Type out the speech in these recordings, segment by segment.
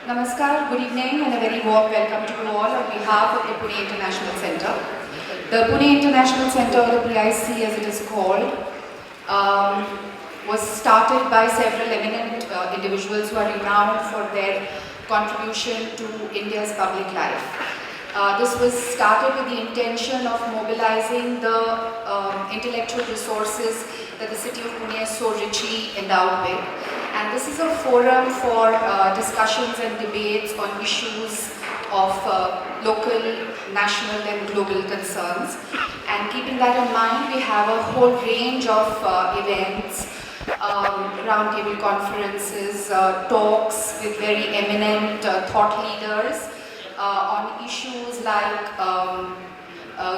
Namaskar, good evening and a very warm welcome to you all on behalf of the Pune International Centre. The Pune International Centre, or the PIC as it is called, was started by several eminent individuals who are renowned for their contribution to India's public life. This was started with the intention of mobilizing the intellectual resources that the city of Pune is so richly endowed with. And this is a forum for discussions and debates on issues of local, national and global concerns. And keeping that in mind, we have a whole range of events, roundtable conferences, talks with very eminent thought leaders on issues like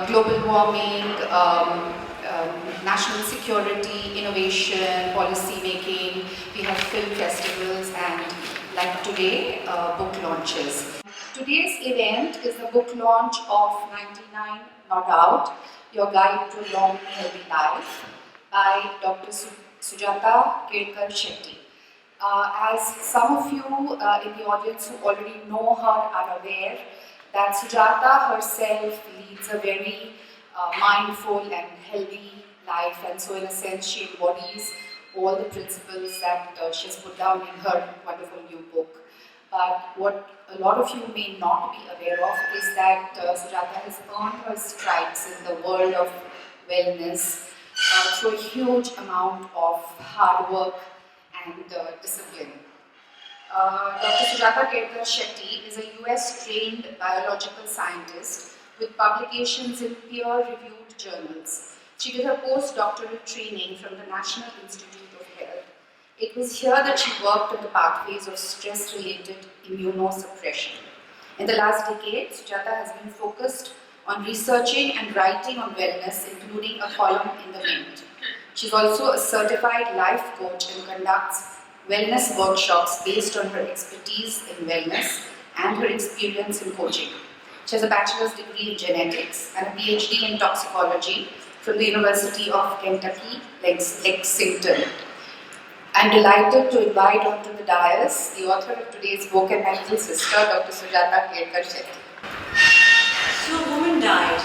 global warming, national security, innovation, policy making. We have film festivals and, like today, book launches. Today's event is the book launch of 99 Not Out, Your Guide to a Long Healthy Life by Dr. Sujata Kedkar Shetty. As some of you in the audience who already know her are aware, that Sujata herself leads a very mindful and healthy life, and so in a sense she embodies all the principles that she has put down in her wonderful new book. But what a lot of you may not be aware of is that Sujata has earned her stripes in the world of wellness through a huge amount of hard work and discipline. Dr. Sujata Kedkar Shetty is a US-trained biological scientist with publications in peer-reviewed journals. She did her postdoctoral training from the National Institute of Health. It was here that she worked on the pathways of stress-related immunosuppression. In the last decade, Sujata has been focused on researching and writing on wellness, including a column in The Mint. She's also a certified life coach and conducts wellness workshops based on her expertise in wellness and her experience in coaching. She has a bachelor's degree in genetics and a PhD in toxicology from the University of Kentucky, Lexington. I'm delighted to invite onto the dais the author of today's book and my little sister, Dr. Sujata Kedkar Shetty. So a woman died,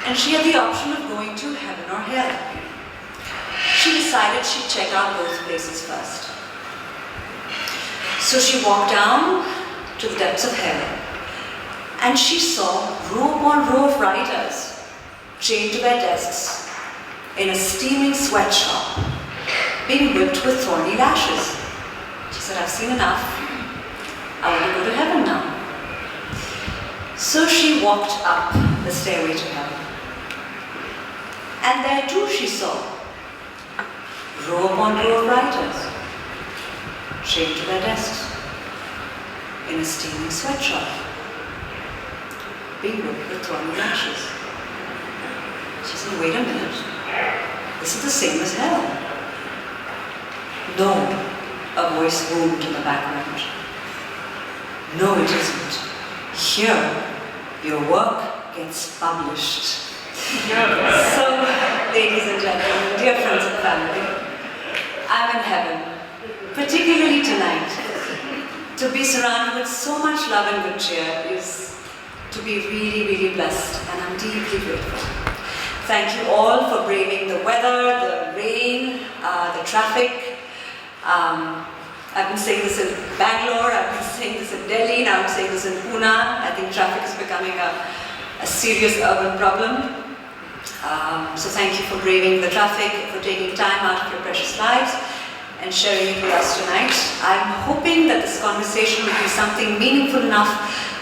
and she had the option of going to heaven or hell. She decided she'd check out both places first. So she walked down to the depths of hell, and she saw row upon row of writers chained to their desks in a steaming sweatshop, being whipped with thorny lashes. She said, I've seen enough. I want to go to heaven now. So she walked up the stairway to heaven. And there too she saw row upon row of writers, chained to their desks, in a steaming sweatshop, being whipped with thorny lashes. She said, wait a minute, this is the same as hell. No, a voice boomed in the background. No, it isn't. Here, your work gets published. So, ladies and gentlemen, dear friends and family, I'm in heaven, particularly tonight. To be surrounded with so much love and good cheer is to be really, really blessed, and I'm deeply grateful. Thank you all for braving the weather, the rain, the traffic. I've been saying this in Bangalore, I've been saying this in Delhi, now I'm saying this in Pune. I think traffic is becoming a serious urban problem. So thank you for braving the traffic, for taking time out of your precious lives and sharing it with us tonight. I'm hoping that this conversation will be something meaningful enough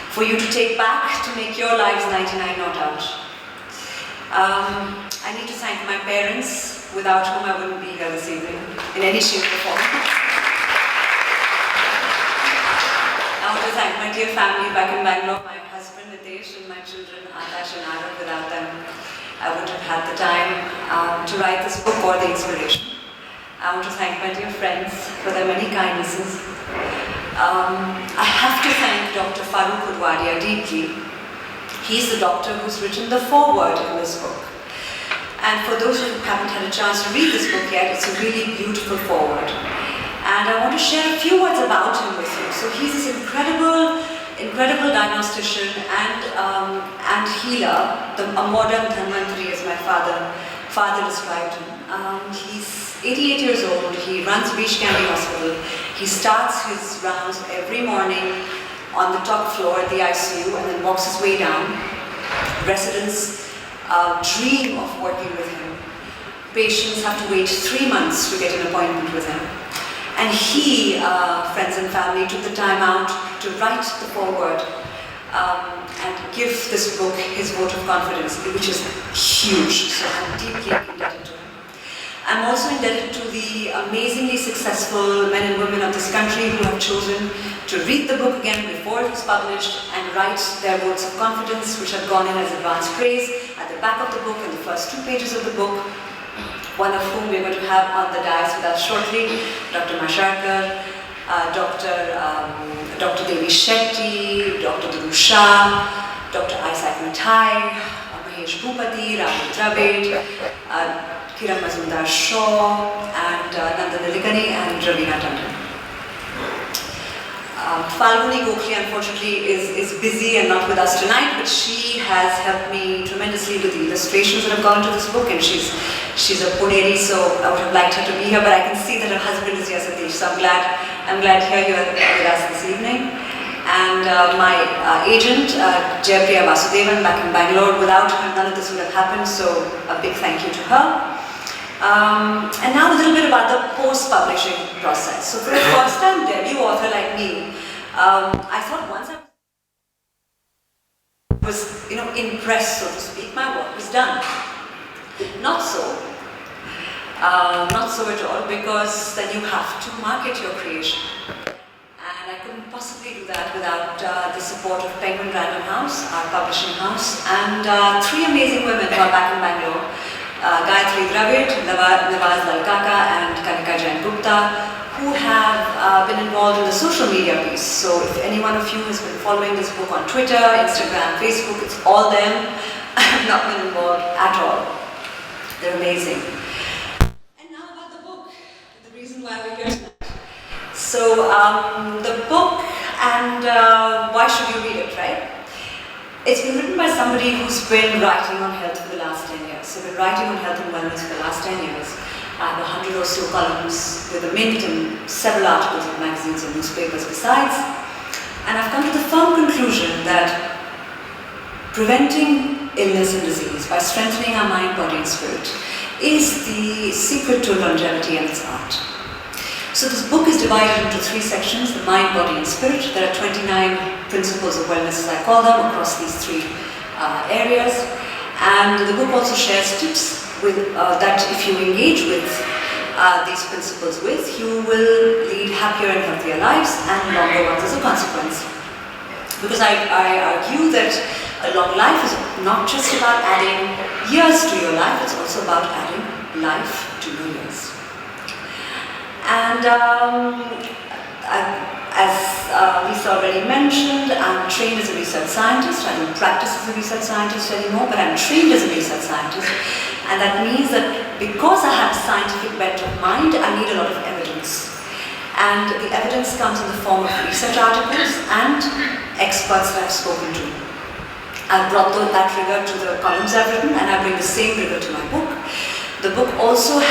for you to take back to make your lives 99 not out. I need to thank my parents, without whom I wouldn't be here this evening in any shape or form. I want to thank my dear family back in Bangalore, my husband Nitesh and my children Akash and Arab. Without them, I wouldn't have had the time to write this book or the inspiration. I want to thank my dear friends for their many kindnesses. I have to thank Dr. Farooq Udwadia deeply. He's the doctor who's written the foreword in this book. And for those who haven't had a chance to read this book yet, it's a really beautiful foreword. And I want to share a few words about him with you. So he's this incredible diagnostician and healer, a modern Dhanvantari, as my father described him. He's 88 years old. He runs Beach Candy Hospital. He starts his rounds every morning on the top floor at the ICU and then walks his way down. Residents dream of working with him. Patients have to wait 3 months to get an appointment with him. And he, friends and family, took the time out to write the foreword and give this book his vote of confidence, which is huge. So I'm deeply indebted to him. I'm also indebted to the amazingly successful men and women of this country who have chosen to read the book again before it was published and write their votes of confidence, which have gone in as advance praise at the back of the book and the first 2 pages of the book. One of whom we're going to have on the dais with us shortly, Dr. Mashelkar, Dr. Devi Shetty, Dr. Dhruv Shah, Dr. Isaac Mathai, Mahesh Bhupati, Rahul Dravid, Kiran Mazumdar Shaw, and Nandan Nilikani and Ravina Tandon. Falguni Gokhale, unfortunately, is busy and not with us tonight, but she has helped me tremendously with the illustrations that have gone into this book, and she's a Puneri, so I would have liked her to be here, but I can see that her husband is here, Satish, so I'm glad here you are with us this evening. And my agent, Jayapriya Vasudevan, back in Bangalore. Without her, none of this would have happened, so a big thank you to her. And now a little bit about the post-publishing process. So for a first-time debut author like me, I thought once I was, impressed, so to speak, my work was done. Not so at all, because then you have to market your creation. And I couldn't possibly do that without the support of Penguin Random House, our publishing house, and 3 amazing women who are back in Bangalore. Gayatri Dravid, Nawaz Dalkaka, and Kanika Jain Gupta, who have been involved in the social media piece. So if any one of you has been following this book on Twitter, Instagram, Facebook, it's all them. I have not been involved at all. They're amazing. And now about the book, the reason why we're here tonight. So the book, and why should you read it, right? It's been written by somebody who's been writing on health for the last 10 years. So I've been writing on health and wellness for the last 10 years. I have 100 or so columns with a mint and several articles in magazines and newspapers besides. And I've come to the firm conclusion that preventing illness and disease by strengthening our mind, body and spirit is the secret to longevity and its art. So this book is divided into 3 sections, the mind, body and spirit. There are 29 principles of wellness, as I call them, across these 3 areas. And the book also shares tips that if you engage with these principles with, you will lead happier and healthier lives and longer ones as a consequence. Because I argue that a long life is not just about adding years to your life, it's also about adding life to your years. And as Lisa already mentioned, I'm trained as a research scientist. I don't practice as a research scientist anymore, but I'm trained as a research scientist. And that means that because I have a scientific bent of mind, I need a lot of evidence. And the evidence comes in the form of research articles and experts that I've spoken to. I've brought that rigor to the columns I've written, and I bring the same rigor to my book. The book also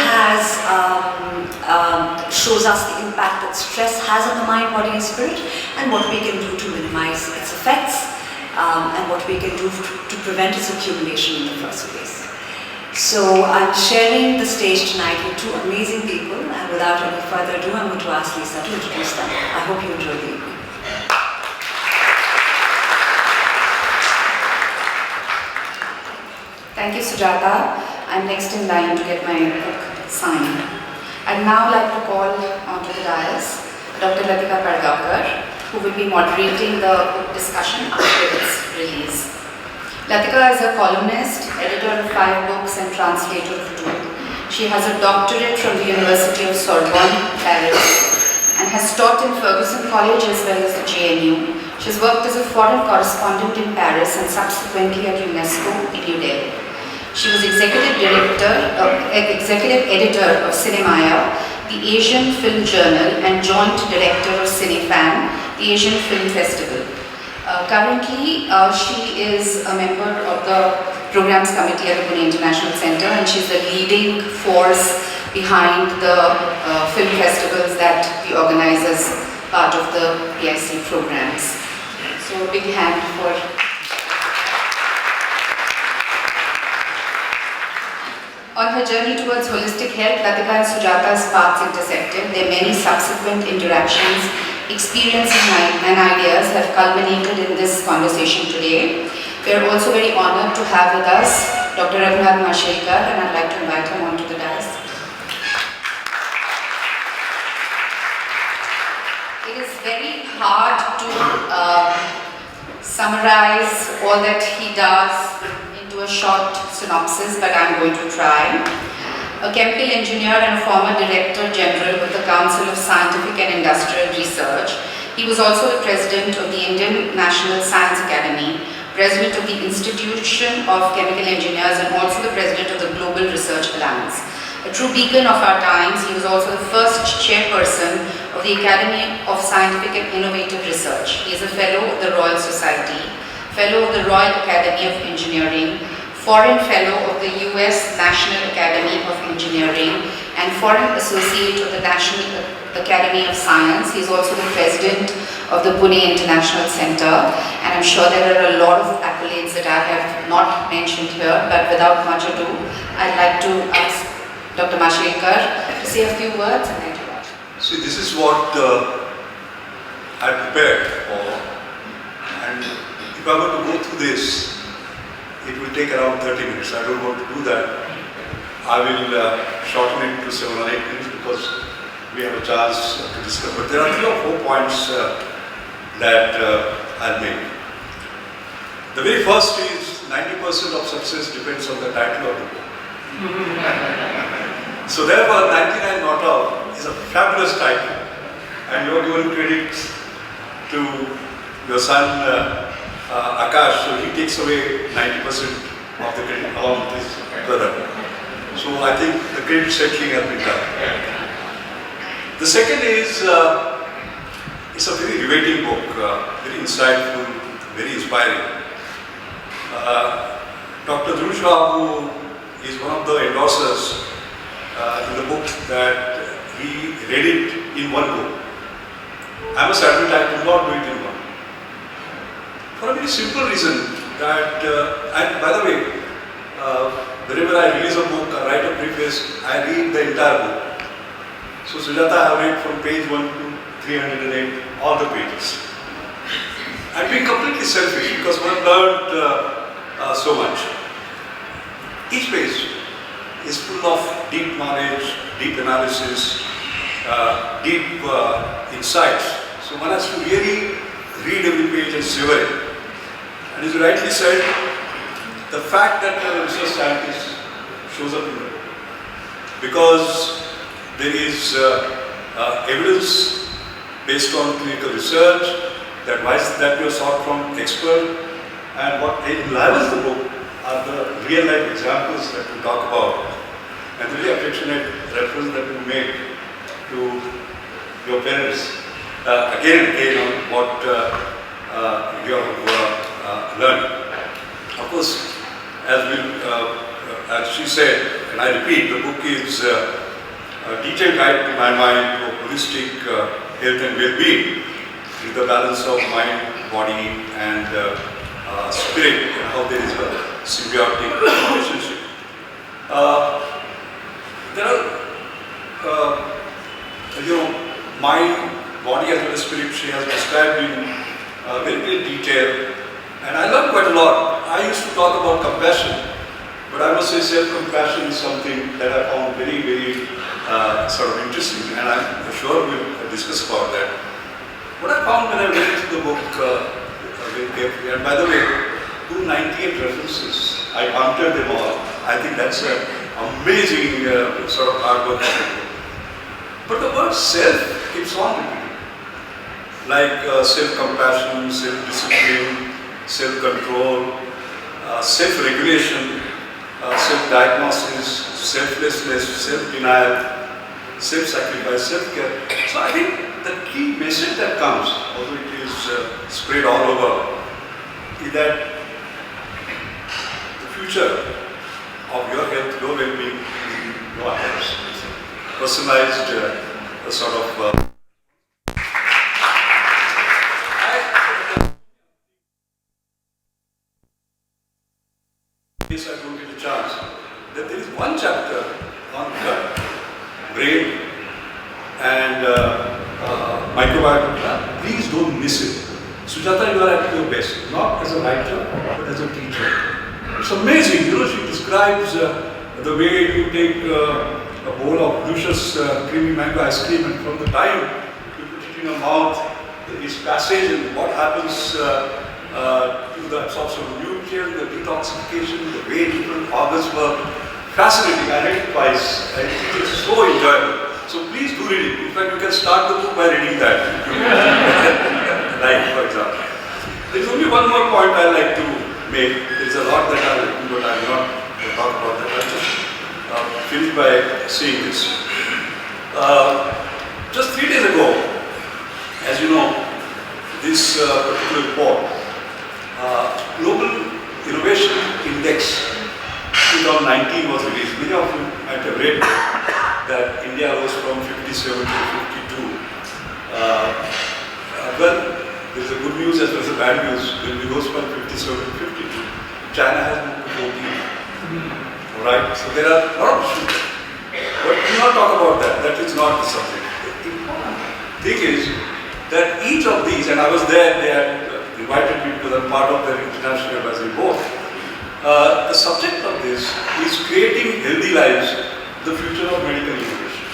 shows us the impact that stress has on the mind, body and spirit, and what we can do to minimize its effects, and what we can do to prevent its accumulation in the first place. So I'm sharing the stage tonight with 2 amazing people, and without any further ado, I'm going to ask Lisa to introduce them. I hope you enjoy the evening. Thank you, Sujata. I'm next in line to get my book signed. I'd now like to call onto the dais Dr. Latika Padgaonkar, who will be moderating the book discussion after its release. Latika is a columnist, editor of 5 books and translator of 2. She has a doctorate from the University of Sorbonne, Paris, and has taught in Fergusson College as well as the JNU. She has worked as a foreign correspondent in Paris and subsequently at UNESCO in New Delhi. She was executive editor of Cinemaya, the Asian Film Journal and Joint Director of Cinefan, the Asian Film Festival. Currently, she is a member of the Programs Committee at the Pune International Center, and she's the leading force behind the film festivals that we organize as part of the PIC programs. So a big hand for... On her journey towards holistic health, Latika and Sujata's paths intersected. Their many subsequent interactions, experiences and ideas have culminated in this conversation today. We are also very honored to have with us Dr. Ramesh Mashelkar, and I'd like to invite him onto the dais. It is very hard to summarize all that he does into a short synopsis, but I'm going to try. A chemical engineer and a former Director General with the Council of Scientific and Industrial Research, he was also the President of the Indian National Science Academy, President of the Institution of Chemical Engineers, and also the President of the Global Research Alliance. A true beacon of our times, he was also the first chairperson of the Academy of Scientific and Innovative Research. He is a Fellow of the Royal Society, Fellow of the Royal Academy of Engineering, Foreign Fellow of the US National Academy of Engineering, and Foreign Associate of the National Academy of Science. He is also the President of the Pune International Center, and I'm sure there are a lot of accolades that I have not mentioned here, but without much ado, I'd like to ask Dr. Mashelkar to say a few words, and then to watch. See, this is what I prepared for, and if I were to go through this, it will take around 30 minutes. I don't want to do that. I will shorten it to 7 or 8 minutes because we have a chance to discuss. But there are 3 or 4 points that I'll make. The very first is 90% of success depends on the title of the book. So therefore, 99 Not Out is a fabulous title, and you are given credit to your son Akash, so he takes away 90% of the credit along with his brother. So I think the credit settling has been done. The second is, it's a very riveting book, very insightful, very inspiring. Dr. Dhruva, who is one of the endorsers in the book, that he read it in one go. I must admit I could not do it in one. For a very simple reason that, and by the way, whenever I release a book, I write a preface, I read the entire book. So Sujata, I have read from page 1 to 308, all the pages. I'm being completely selfish because one learned so much. Each page is full of deep knowledge, deep analysis, deep insights. So one has to really read every page and savor it. And as you rightly said, the fact that you are a research scientist shows up in the book. Because there is evidence based on clinical research, the advice that you have sought from expert, and what enlivens the book are the real life examples that we talk about, and the really affectionate reference that you make to your parents again and again on what you have learned. Of course, as she said, and I repeat, the book is a detailed guide to my mind to holistic health and well-being, with the balance of mind, body, and spirit, and how there is a symbiotic relationship. There are, mind, body, as well as spirit, she has described in very great detail, and I learned quite a lot. I used to talk about compassion, but I must say self-compassion is something that I found very, very sort of interesting, and I'm sure we'll discuss about that. What I found when I read through the book very carefully, and by the way, 298 references, I counted them all. I think that's an amazing sort of hard work. But the word self keeps on repeating, like self-compassion, self-discipline, self-control, self-regulation, self-diagnosis, selflessness, self-denial. self-sacrifice, self-care. So I think the key message that comes, although it is spread all over, is that the future of your health, your well-being is in your hands. It's a personalized sort of in case I don't get a chance, that there is one chapter on gut, brain, and microbiome. Please don't miss it. Sujata, you are at your best, not as a writer, but as a teacher. It's amazing, you know, she describes the way you take a bowl of delicious creamy mango ice cream, and from the time you put it in your mouth, its passage and what happens to the absorption of nutrients, the detoxification, the way different organs work. Fascinating. I read it twice. I think it's so enjoyable. So please do read it. In fact, you can start the book by reading that. Like, for example. There is only one more point I like to make. There is a lot that I will do, but I will not talk about that. I'll just finish by saying this. Just 3 days ago, as you know, this particular report, Global Innovation Index 2019 was released. Many of you might have read that India rose from 57 to 52. Well, there is a good news as well as a bad news. When we rose from 57 to 52, China has moved to 14. Alright, so there are a lot of issues. But we will not talk about that. That is not the subject. The important thing is that each of these, and I was there, they had invited me because I'm part of their international advisory board. The subject of this is creating healthy lives, the future of medical innovation.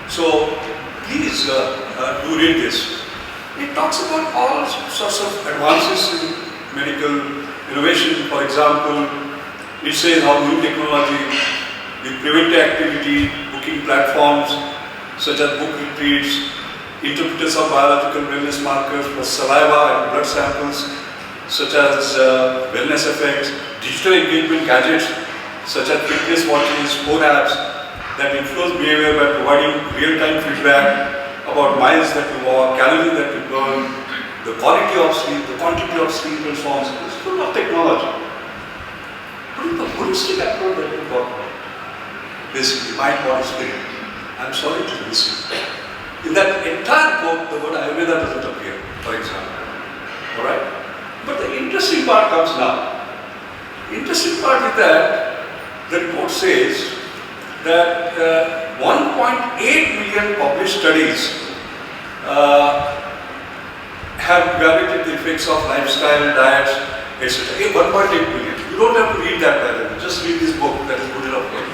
So please do read this. It talks about all sorts of advances in medical innovation. For example, it says how new technology with preventive activity, booking platforms such as book retreats, interpreters of biological wellness markers for saliva and blood samples such as wellness effects, digital engagement gadgets such as fitness watches, phone apps that influence behavior by providing real-time feedback about miles that you walk, calories that you burn, the quality of sleep, the quantity of sleep and so on. It's full of technology. But in the holistic approach that we talk about, basically mind, body, spirit, I'm sorry to miss it. In that entire book, the word Ayurveda doesn't appear, for example. Alright? But the interesting part comes now. The interesting part is that the report says that 1.8 million published studies have evaluated the effects of lifestyle, diets, etc. 1.8 million. You don't have to read that by the way. Just read this book. That is good enough for you.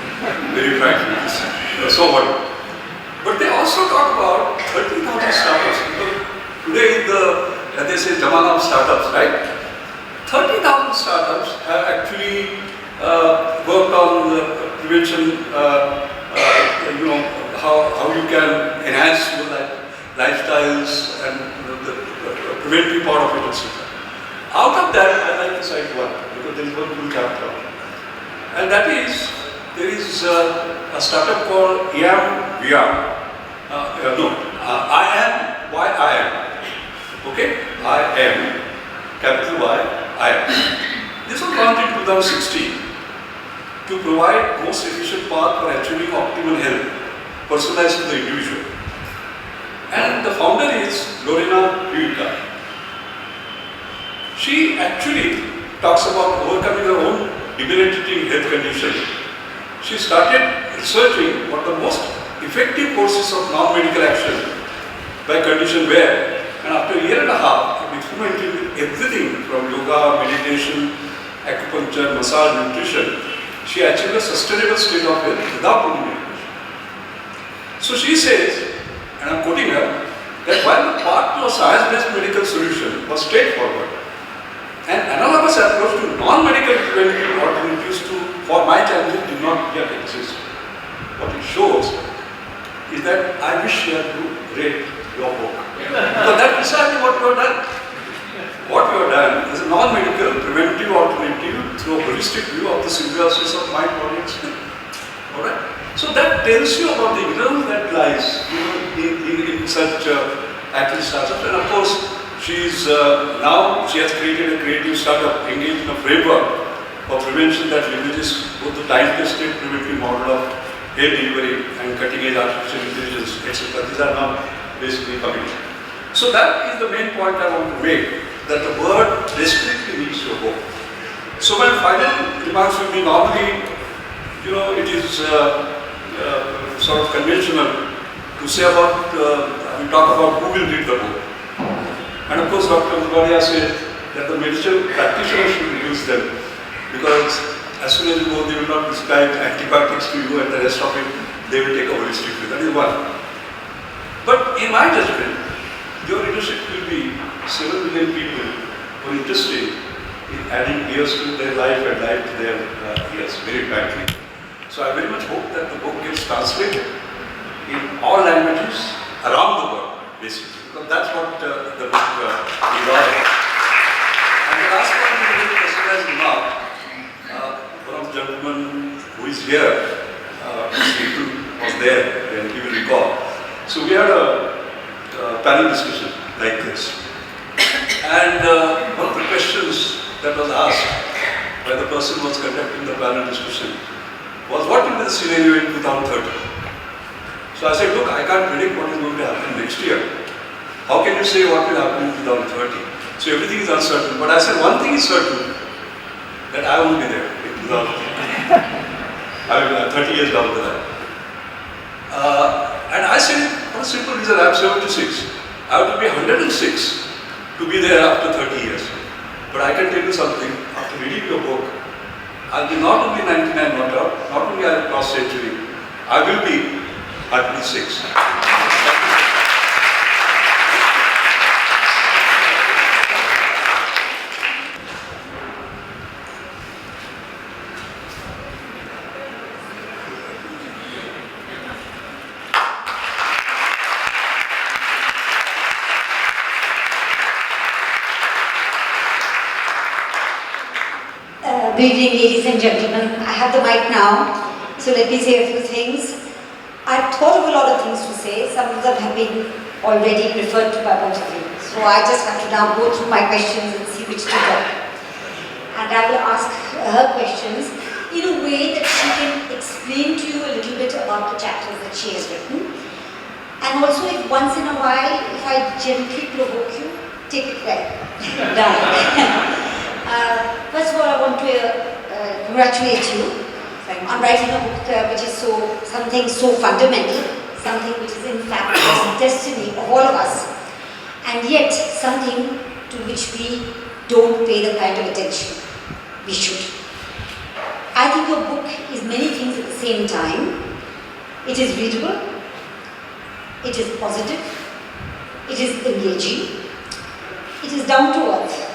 Very frankly. So what? But they also talk about 30,000 startups. Today, as they say, Jamana of startups, right? 30,000 startups have actually worked on the prevention, how you can enhance your lifestyles and the preventive part of it, etc. Out of that, I like to cite one, because there is one full chapter. And that is, there is a startup called IAM. I am, why I am. Okay? I am, capital Y, I am. This was launched in 2016 to provide most efficient path for achieving optimal health, personalized to the individual. And the founder is Lorena Buica. She actually talks about overcoming her own debilitating health condition. She started researching what the most effective courses of non-medical action by condition were, and after a year and a half of experimenting with everything from yoga, meditation, acupuncture, massage, nutrition, she achieved a sustainable state of health without any medication. So she says, and I am quoting her, that while the path to a science-based medical solution was straightforward, an analogous approach to non-medical preventive alternatives for my challenges did not yet exist. What it shows is that I wish you had read your book. So that's precisely what you have done. What you have done is a non-medical preventive alternative through a holistic view of the symbiosis of mind, body and spirit. Alright? So that tells you about the ignorance that lies, in such active startups. And of course, now she has created a creative startup engaged in a framework of prevention that leverages both the time-tested preventive model of hair delivery and cutting-edge artificial intelligence, etc. These are now basically coming. So that is the main point I want to make, that the word desperately needs your hope. So my final remarks will be, normally, it is sort of conventional to say about, we talk about who will read the book. And of course, Dr. Mugadia said that the medical practitioner should use them, because as soon as you go, they will not prescribe antibiotics to you, and the rest of it, they will take a holistic view. That is one. But in my judgment, your leadership will be 7 million people who are interested in adding years to their life and life to their years, very badly. So I very much hope that the book gets translated in all languages around the world, basically. Because that's what the book is all about. And the last point is a very personalized remark. One of the gentlemen who is here, Stephen, was there, and he will recall. So we had a panel discussion like this. And one of the questions that was asked by the person who was conducting the panel discussion was, what will be the scenario in 2030? So I said, look, I can't predict what is going to happen next year. How can you say what will happen in 2030? So everything is uncertain. But I said, one thing is certain, that I won't be there in 2030. I mean, 30 years down the line. And I said, for a simple reason, I'm 76. I have to be 106 to be there after 30 years. But I can tell you something, after reading your book, I'll be not only 99 not only I'll cross century, I will be at least 6. Good evening, ladies and gentlemen. I have the mic now, so let me say a few things. I've thought of a lot of things to say. Some of them have been already referred to by both of you. So I just have to now go through my questions and see which to go. And I will ask her questions in a way that she can explain to you a little bit about the chapters that she has written. And also, if once in a while, if I gently provoke you, take it well. Done. First of all, I want to congratulate you on writing a book which is something so fundamental, something which is in fact the destiny of all of us, and yet something to which we don't pay the kind of attention we should. I think your book is many things at the same time. It is readable, it is positive, it is engaging, it is down to earth,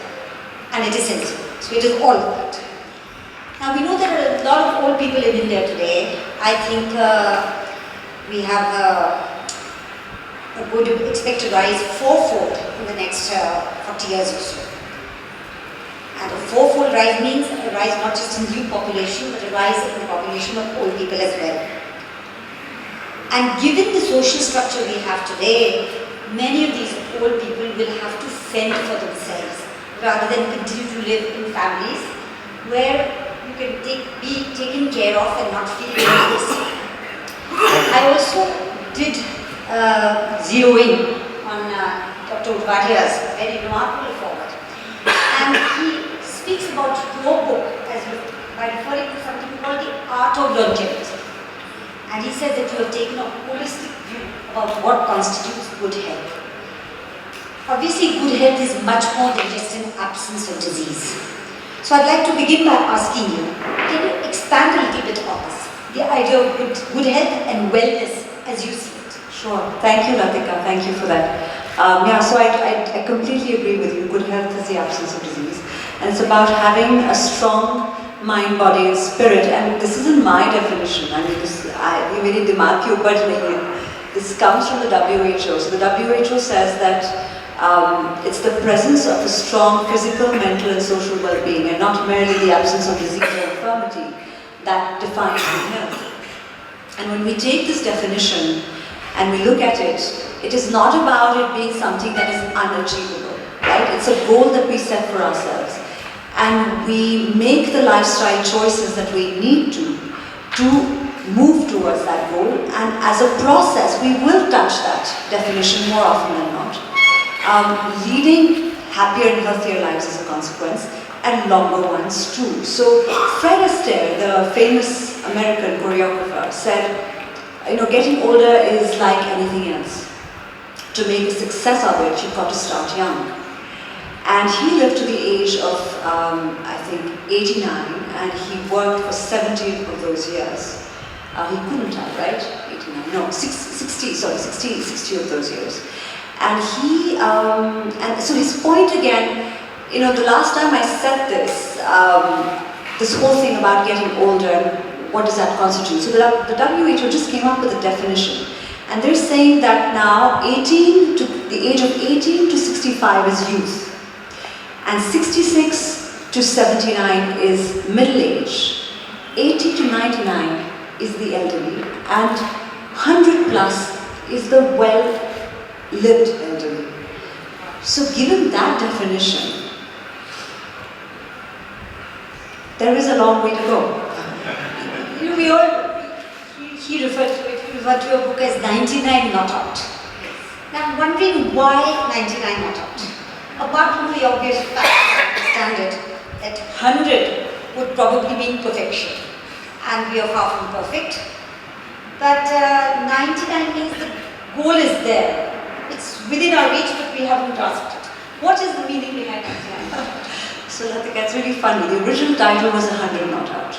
and it is sensible. So it is all of that. Now we know there are a lot of old people in India today. I think we have a good expected rise fourfold in the next 40 years or so. And a fourfold rise means a rise not just in new population, but a rise in the population of old people as well. And given the social structure we have today, many of these old people will have to fend for themselves, rather than continue to live in families where you can be taken care of and not feel helpless. I also did zero in on Dr. Udvadia's very remarkable forward. And he speaks about your book by referring to something called the art of longevity. And he said that you have taken a holistic view about what constitutes good health. Obviously, good health is much more than just an absence of disease. So I'd like to begin by asking you, can you expand a little bit about this? The idea of good health and wellness as you see it. Sure. Thank you, Latika. Thank you for that. So I completely agree with you. Good health is the absence of disease. And it's about having a strong mind, body and spirit. And this isn't my definition. I mean, ये मेरी दिमाग के ऊपर नहीं है. This comes from the WHO. So the WHO says that it's the presence of a strong physical, mental and social well-being, and not merely the absence of disease or infirmity that defines good health. And when we take this definition and we look at it, it is not about it being something that is unachievable, right? It's a goal that we set for ourselves. And we make the lifestyle choices that we need to move towards that goal. And as a process, we will touch that definition more often than not. Leading happier and healthier lives as a consequence, and longer ones too. So Fred Astaire, the famous American choreographer, said, getting older is like anything else. To make a success of it, you've got to start young. And he lived to the age of, I think, 89, and he worked for 70 of those years. He couldn't have, right? 89, no, 60 of those years. And and so his point again, the last time I said this, this whole thing about getting older, what does that constitute? So the WHO just came up with a definition. And they're saying that now the age of 18 to 65 is youth. And 66 to 79 is middle age. 80 to 99 is the elderly. And 100 plus is the well-lived elderly. So given that definition, there is a long way to go. He referred to your book as 99 Not Out. Now I'm wondering why 99 Not Out? Apart from the obvious fact, I understand it, that 100 would probably mean perfection. And we are far from perfect. But 99 means the goal is there. It's within our reach, but we haven't grasped it. What is the meaning behind 99? So Latika, it's really funny. The original title was 100 Not Out.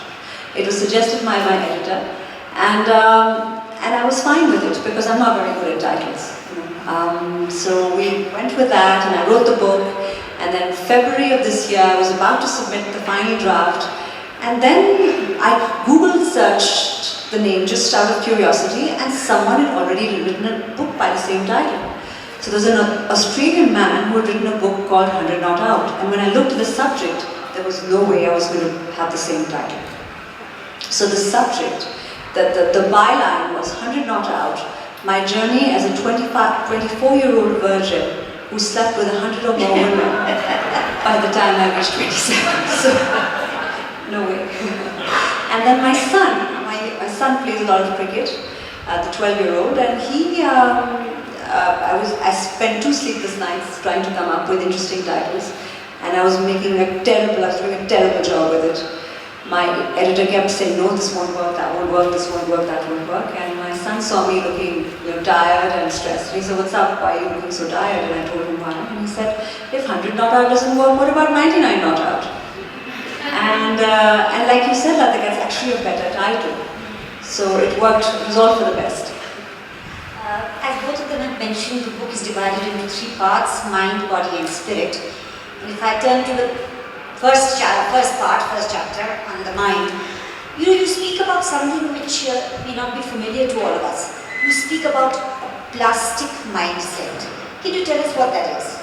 It was suggested by my editor, and I was fine with it because I'm not very good at titles. So we went with that, and I wrote the book. And then February of this year, I was about to submit the final draft, and then I Google searched the name just out of curiosity, and someone had already written a book by the same title. So there's an Australian man who had written a book called 100 Not Out, and when I looked at the subject, there was no way I was going to have the same title. So the subject, the byline was 100 Not Out, my journey as a 24-year-old virgin who slept with 100 or more women by the time I reached 27. So, no way. And then my son plays a lot of cricket, the 12-year-old, and I spent 2 sleepless nights trying to come up with interesting titles, and I was doing a terrible job with it. My editor kept saying, no, this won't work, that won't work, this won't work, that won't work. And my son saw me looking tired and stressed. He said, what's up? Why are you looking so tired? And I told him why. And he said, if 100 Not Out doesn't work, what about 99 Not Out? And like you said, Latika, it's actually a better title. So it worked, it was all for the best. As both of them have mentioned, the book is divided into 3 parts, mind, body and spirit. And if I turn to the first chapter on the mind, you speak about something which may not be familiar to all of us. You speak about a plastic mindset. Can you tell us what that is?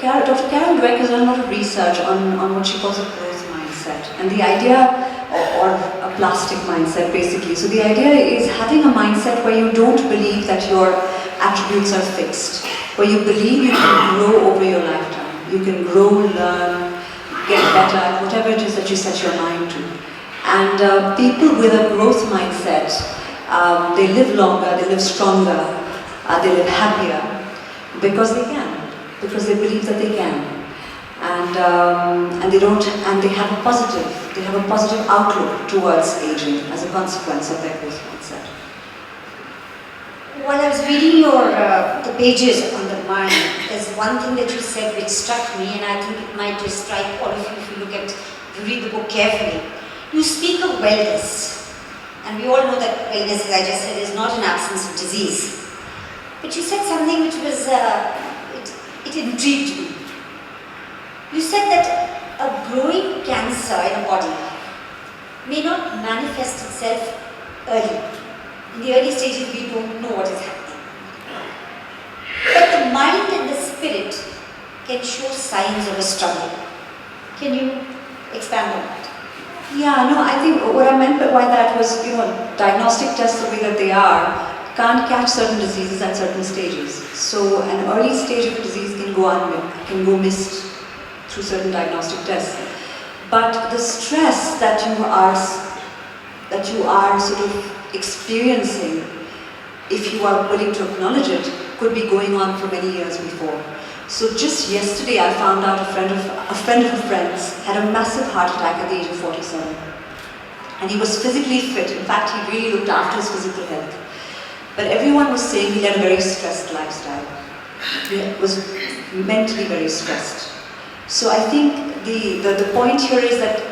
Dr. Carol Dweck has done a lot of research on what she calls a growth mindset, and the idea, or a plastic mindset basically. So the idea is having a mindset where you don't believe that your attributes are fixed, where you believe you can grow over your lifetime. You can grow, learn, get better at whatever it is that you set your mind to. And people with a growth mindset, they live longer, they live stronger, they live happier because they can, because they believe that they can. And they have a positive outlook towards aging as a consequence of their growth mindset. While I was reading the pages on the mind, there's one thing that you said which struck me, and I think it might just strike all of you if you read the book carefully. You speak of wellness, and we all know that wellness, as I just said, is not an absence of disease. But you said something which was, it intrigued me. You said that a growing cancer in a body may not manifest itself early. In the early stages, we don't know what is happening. But the mind and the spirit can show signs of a struggle. Can you expand on that? Yeah, no, I think what I meant by that was, diagnostic tests the way that they are can't catch certain diseases at certain stages. So an early stage of a disease can go missed through certain diagnostic tests. But the stress that you are sort of experiencing, if you are willing to acknowledge it, could be going on for many years before. So just yesterday I found out a friend of a friend's had a massive heart attack at the age of 47. And he was physically fit. In fact, he really looked after his physical health. But everyone was saying he led a very stressed lifestyle. He was mentally very stressed. So I think the point here is that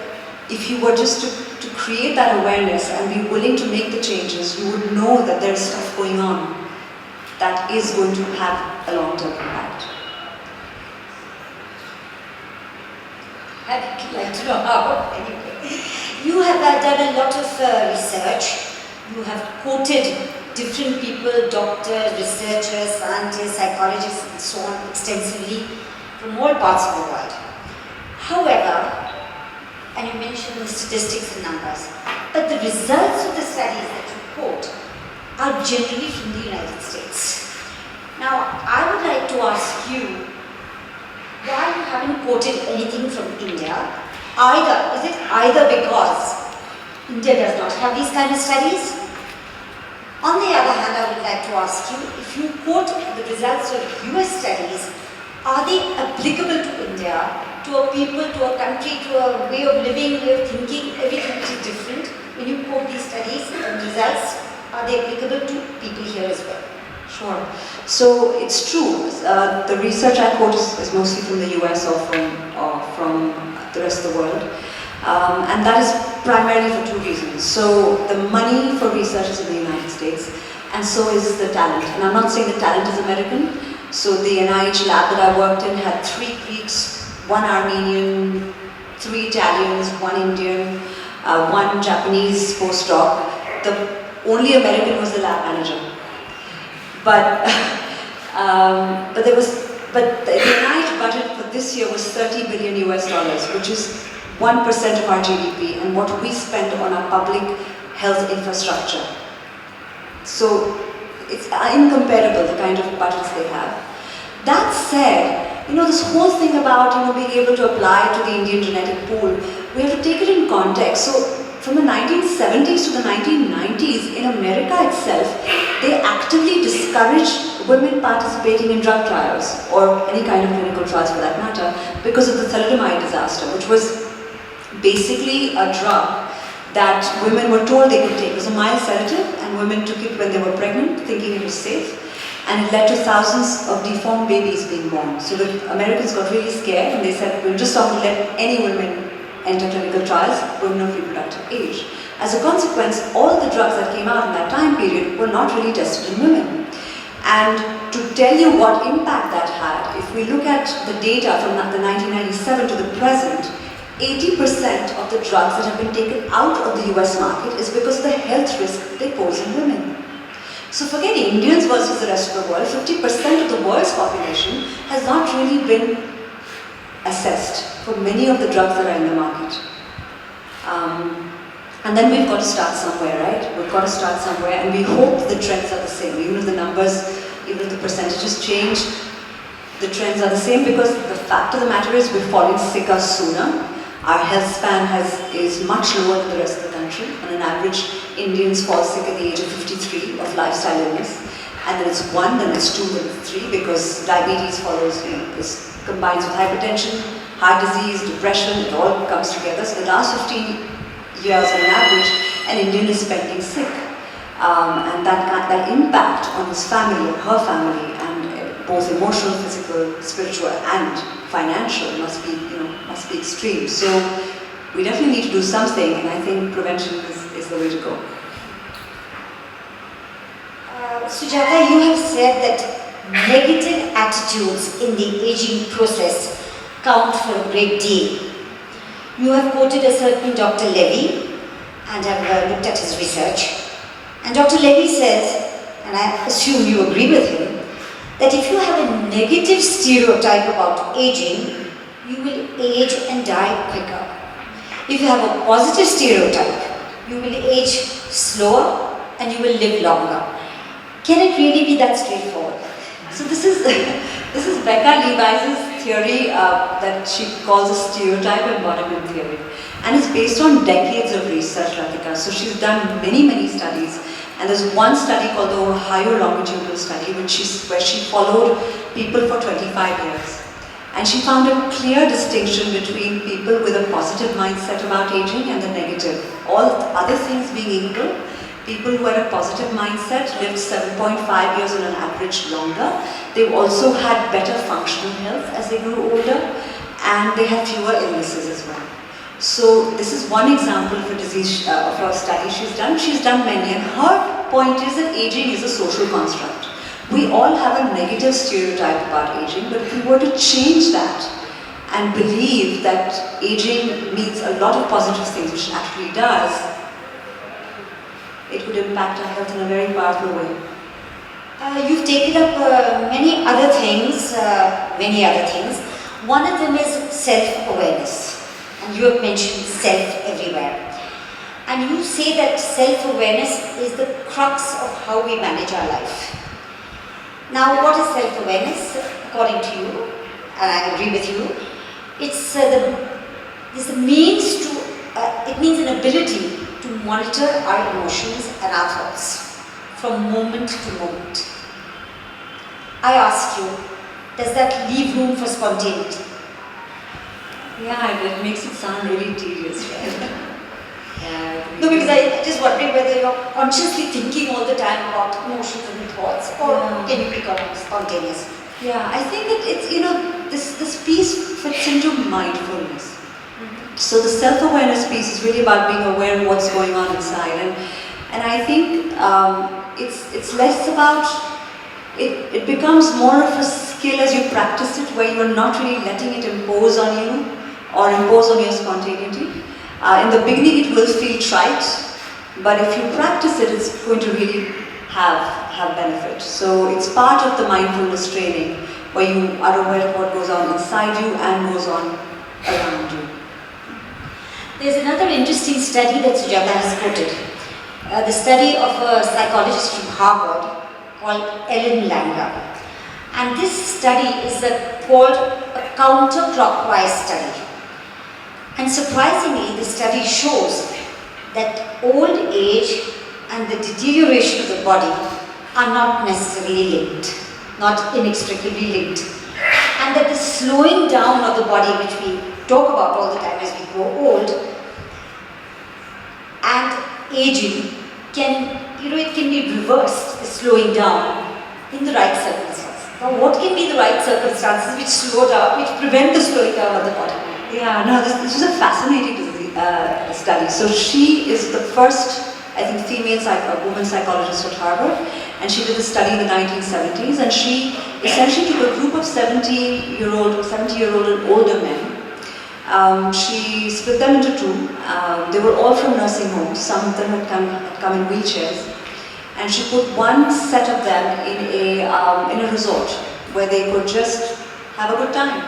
if you were just to create that awareness and be willing to make the changes, you would know that there's stuff going on that is going to have a long-term impact. I'd like to know how. Anyway, you have done a lot of research. You have quoted different people, doctors, researchers, scientists, psychologists, and so on, extensively from all parts of the world. However, and you mentioned the statistics and numbers, but the results of the studies that you quote are generally from the United States. Now, I would like to ask you, why you haven't quoted anything from India? Is it either because India does not have these kind of studies? On the other hand, I would like to ask you, if you quote the results of US studies, are they applicable to India, to a people, to a country, to a way of living, way of thinking, everything which is different? When you quote these studies and results, are they applicable to people here as well? Sure. So it's true. The research I quote is mostly from the US or from the rest of the world. And that is primarily for two reasons. So the money for research is in the United States, and so is the talent. And I'm not saying the talent is American. So the NIH lab that I worked in had 3 Greeks, 1 Armenian, 3 Italians, 1 Indian, 1 Japanese postdoc. The only American was the lab manager. But the NIH budget for this year was $30 billion US, which is 1% of our GDP and what we spend on our public health infrastructure. So it's incomparable, the kind of budgets they have. That said, this whole thing about being able to apply to the Indian genetic pool, we have to take it in context. So from the 1970s to the 1990s, in America itself, they actively discouraged women participating in drug trials, or any kind of clinical trials for that matter, because of the thalidomide disaster, which was basically a drug that women were told they could take. It was a mild sedative, and women took it when they were pregnant, thinking it was safe, and it led to thousands of deformed babies being born. So the Americans got really scared, and they said, we'll just not let any women enter clinical trials, women of reproductive age. As a consequence, all the drugs that came out in that time period were not really tested in women. And to tell you what impact that had, if we look at the data from the 1997 to the present, 80% of the drugs that have been taken out of the US market is because of the health risk they pose in women. So forget Indians versus the rest of the world, 50% of the world's population has not really been assessed for many of the drugs that are in the market. And then we've got to start somewhere, right? We've got to start somewhere, and we hope the trends are the same. Even if the numbers, even if the percentages change, the trends are the same, because the fact of the matter is we're falling sicker sooner. Our health span is much lower than the rest of the country. On an average, Indians fall sick at the age of 53 of lifestyle illness. And then it's 1, then it's 2, then it's 3, because diabetes follows, this combines with hypertension, heart disease, depression, it all comes together. So the last 15 years on average, an Indian is spending sick. And that impact on his family, or her family, and both emotional, physical, spiritual, and financial must be extreme. So we definitely need to do something, and I think prevention is the way to go. Sujata, you have said that negative attitudes in the aging process count for a great deal. You have quoted a certain Dr. Levy, and have looked at his research. And Dr. Levy says, and I assume you agree with him, that if you have a negative stereotype about aging, you will age and die quicker. If you have a positive stereotype, you will age slower and you will live longer. Can it really be that straightforward? So this is this is Becca Levi's theory that she calls a stereotype embodiment theory, and it's based on decades of research, Ratika. So she's done many studies, and there's one study called the Ohio longitudinal study, where she followed people for 25 years. And she found a clear distinction between people with a positive mindset about aging and the negative. All other things being equal, people who had a positive mindset lived 7.5 years on an average longer. They also had better functional health as they grew older, and they had fewer illnesses as well. So this is one example of a disease of a study she's done. She's done many, and her point is that aging is a social construct. We all have a negative stereotype about aging, but if we were to change that and believe that aging means a lot of positive things, which it actually does, it could impact our health in a very powerful way. You've taken up many other things. One of them is self-awareness, and you have mentioned self everywhere. And you say that self-awareness is the crux of how we manage our life. Now, what is self-awareness, according to you? And I agree with you. It's the means to. It means an ability to monitor our emotions and our thoughts from moment to moment. I ask you, does that leave room for spontaneity? Yeah, it makes it sound really tedious, right? No, because I just wondering whether you're consciously thinking all the time about emotions and thoughts, or can you become spontaneous? Yeah, I think that it's, you know, this piece fits into mindfulness. So the self-awareness piece is really about being aware of what's going on inside, and I think it's less about it becomes more of a skill as you practice it, where you're not really letting it impose on you or impose on your spontaneity. In the beginning it will feel trite, but if you practice it, it's going to really have benefit. So it's part of the mindfulness training, where you are aware of what goes on inside you and goes on around you. There's another interesting study that Sujata has quoted. The study of a psychologist from Harvard called Ellen Langer. And this study is called a counterclockwise study. And surprisingly, the study shows that old age and the deterioration of the body are not necessarily linked, not inextricably linked. And that the slowing down of the body, which we talk about all the time as we grow old, and aging it can be reversed, the slowing down, in the right circumstances. Now, what can be the right circumstances which slow down, which prevent the slowing down of the body? Yeah, no, this is a fascinating study. So she is the first, I think, woman psychologist at Harvard, and she did a study in the 1970s, and she essentially took a group of 70-year-old and older men. She split them into two. They were all from nursing homes. Some of them had come in wheelchairs, and she put one set of them in a resort where they could just have a good time.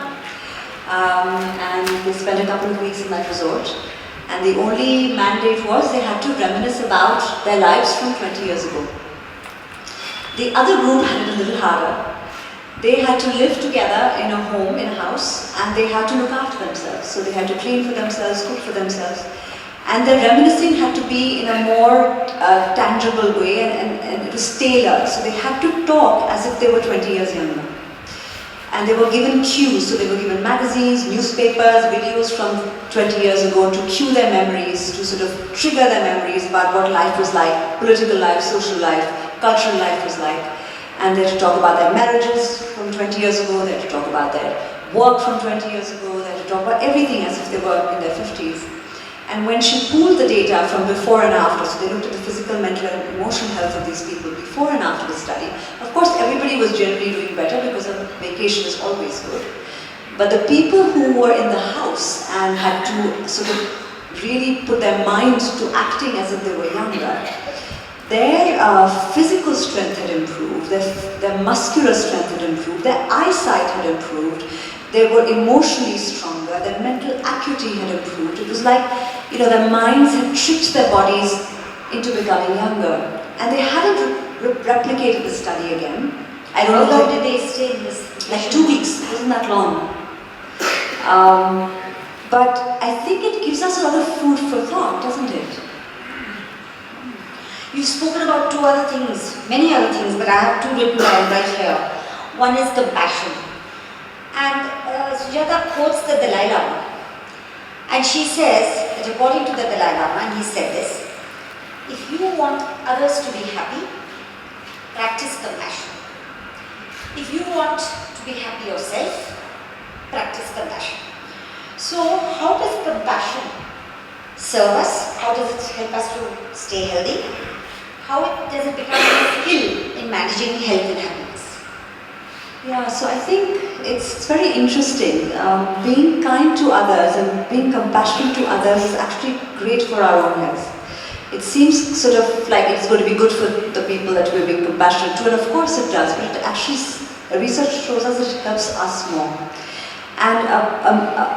And they spent a couple of weeks in that resort, and the only mandate was they had to reminisce about their lives from 20 years ago. The other group had it a little harder. They had to live together in a home, in a house, and they had to look after themselves. So they had to clean for themselves, cook for themselves, and their reminiscing had to be in a more tangible way, and it was tailored. So they had to talk as if they were 20 years younger. And they were given cues, so they were given magazines, newspapers, videos from 20 years ago to cue their memories, to sort of trigger their memories about what life was like, political life, social life, cultural life was like. And they had to talk about their marriages from 20 years ago, they had to talk about their work from 20 years ago, they had to talk about everything as if they were in their 50s. And when she pooled the data from before and after, so they looked at the physical, mental and emotional health of these people before and after the study. Of course, everybody was generally doing better because a vacation is always good. But the people who were in the house and had to sort of really put their mind to acting as if they were younger, their physical strength had improved, their muscular strength had improved, their eyesight had improved, they were emotionally stronger, their mental acuity had improved. It was like their minds had tricked their bodies into becoming younger. And they hadn't replicated the study again. I don't know How long if did they stay in this? like 2 weeks, it wasn't that long. But I think it gives us a lot of food for thought, doesn't it? You've spoken about two other things, many other things, but I have two written down right here. One is compassion. And Sujata quotes the Dalai Lama. And she says that according to the Dalai Lama, and he said this, if you want others to be happy, practice compassion. If you want to be happy yourself, practice compassion. So how does compassion serve us? How does it help us to stay healthy? How does it become a skill in managing health and happiness? Yeah, so I think it's very interesting. Being kind to others and being compassionate to others is actually great for our own health. It seems sort of like it's going to be good for the people that we're being compassionate to, and of course it does, but it actually, research shows us that it helps us more. And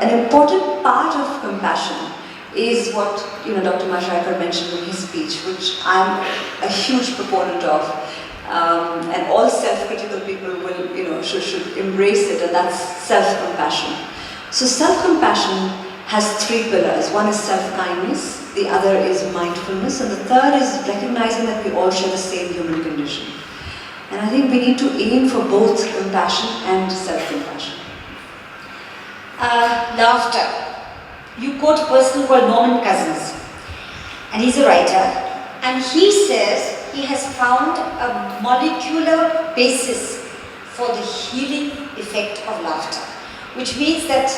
an important part of compassion is what Dr. Mashelkar mentioned in his speech, which I'm a huge proponent of, and all self-critical people will, should embrace it, and that's self-compassion. So self-compassion has three pillars. One is self-kindness, the other is mindfulness, and the third is recognizing that we all share the same human condition. And I think we need to aim for both compassion and self-compassion. Laughter. You quote a person called Norman Cousins, and he's a writer, and he says he has found a molecular basis for the healing effect of laughter, which means that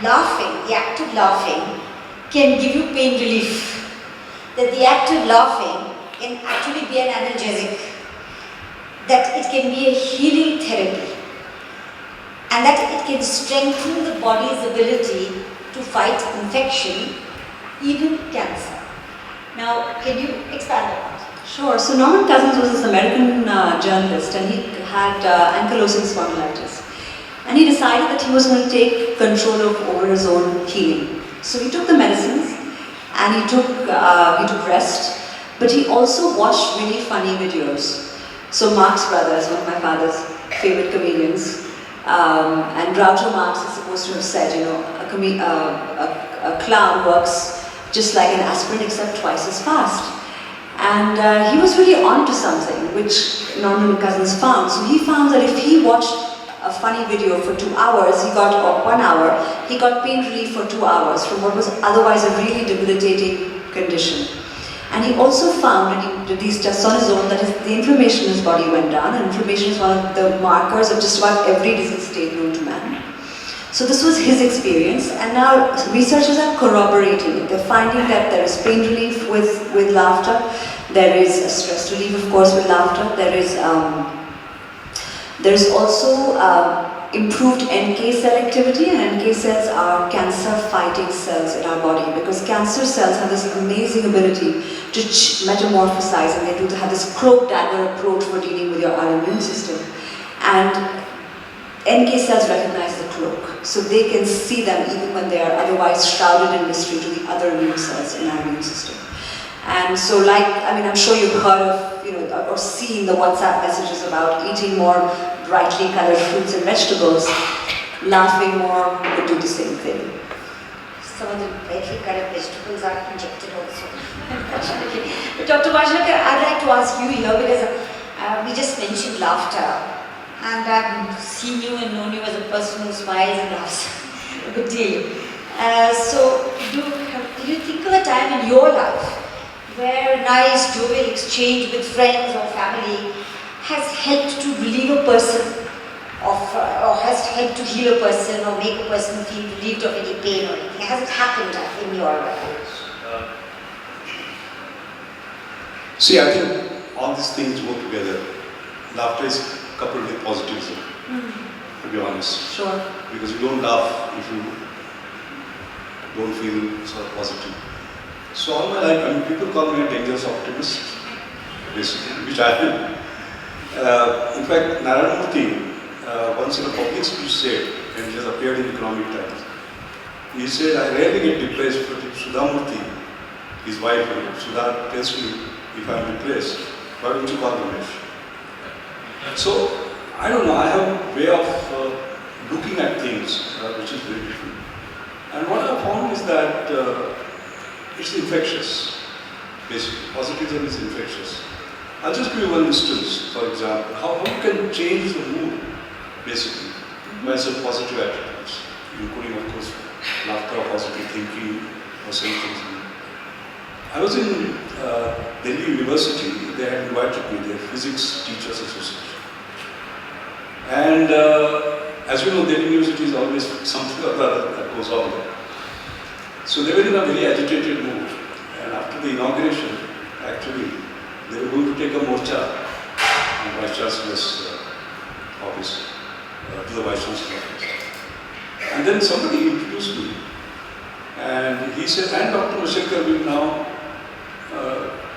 laughing, the act of laughing, can give you pain relief, that the act of laughing can actually be an analgesic, that it can be a healing therapy, and that it can strengthen the body's ability to fight infection, even cancer. Now, can you expand on that? Sure. So Norman Cousins was this American journalist, and he had ankylosing spondylitis. And he decided that he was going to take control over his own healing. So he took the medicines, and he took rest, but he also watched really funny videos. So Marx Brothers, one of my father's favorite comedians, and Groucho Marx is supposed to have said, a clown works just like an aspirin except twice as fast. And he was really onto something, which Norman Cousins found. So he found that if he watched a funny video for 2 hours, or 1 hour, he got pain relief for 2 hours from what was otherwise a really debilitating condition. And he also found, when he did these tests on his own, that the inflammation in his body went down, and inflammation is one of the markers of just about every disease state known to man. So this was his experience, and now researchers are corroborating it. They're finding that there is pain relief with laughter, there is stress relief, of course, with laughter, there is also improved NK cell activity, and NK cells are cancer-fighting cells in our body, because cancer cells have this amazing ability to metamorphosize, and they do have this cloak-dagger approach for dealing with our immune system. And NK cells recognize the cloak, so they can see them even when they are otherwise shrouded in mystery to the other immune cells in our immune system. And so, I'm sure you've heard of, or seen the WhatsApp messages about eating more brightly colored fruits and vegetables. Laughing more would do the same thing. Some of the brightly colored vegetables are injected also. But Dr. Mashelkar, I'd like to ask you here, because we just mentioned laughter, and I've seen you and known you as a person who smiles and laughs a good deal. So, did you think of a time in your life where nice, jovial exchange with friends or family has helped to relieve a person or has helped to heal a person or make a person feel relieved of any pain or anything? Has it happened in your life? See, I think all these things work together. Laughter is coupled with positivism, to be honest. Sure. Because you don't laugh if you don't feel sort of positive. So all my life, people call me a dangerous optimist, basically, which I am. In fact, Narayana Murthy, once in a public speech said, and it has appeared in Economic Times, He said, I rarely get depressed, but if Sudhamurthy, his wife, Sudha tells me, if I am depressed, why don't you call Ramesh? So, I don't know, I have a way of looking at things which is very different. And what I found is that it's infectious, basically. Positivism is infectious. I'll just give you one instance, for example, how you can change the mood, basically, by some positive attitudes, including, of course, laughter or positive thinking or saying things. I was in Delhi University, they had invited me, their Physics Teachers Association. And as you know, Delhi University is always something or other that goes on there. So they were in a very agitated mood. And after the inauguration, actually, they were going to take a morcha on Vice Chancellor's office, to the Vice Chancellor's office. And then somebody introduced me. And he said, and Dr. Mashelkar will now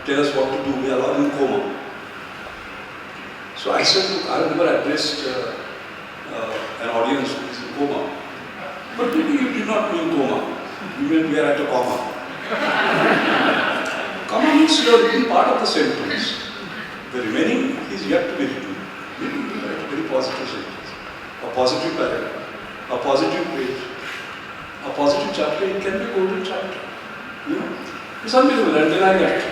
tell us what to do. We are all in coma. So I said, look, I have never addressed an audience who is in coma. But maybe you did not mean coma. You meant we are at a comma. Comma means you are written part of the sentence. The remaining is yet to be written. Maybe you write a very positive sentence, a positive paragraph, a positive page, a positive chapter. It can be a golden chapter. You know, it's unbelievable. And then I left.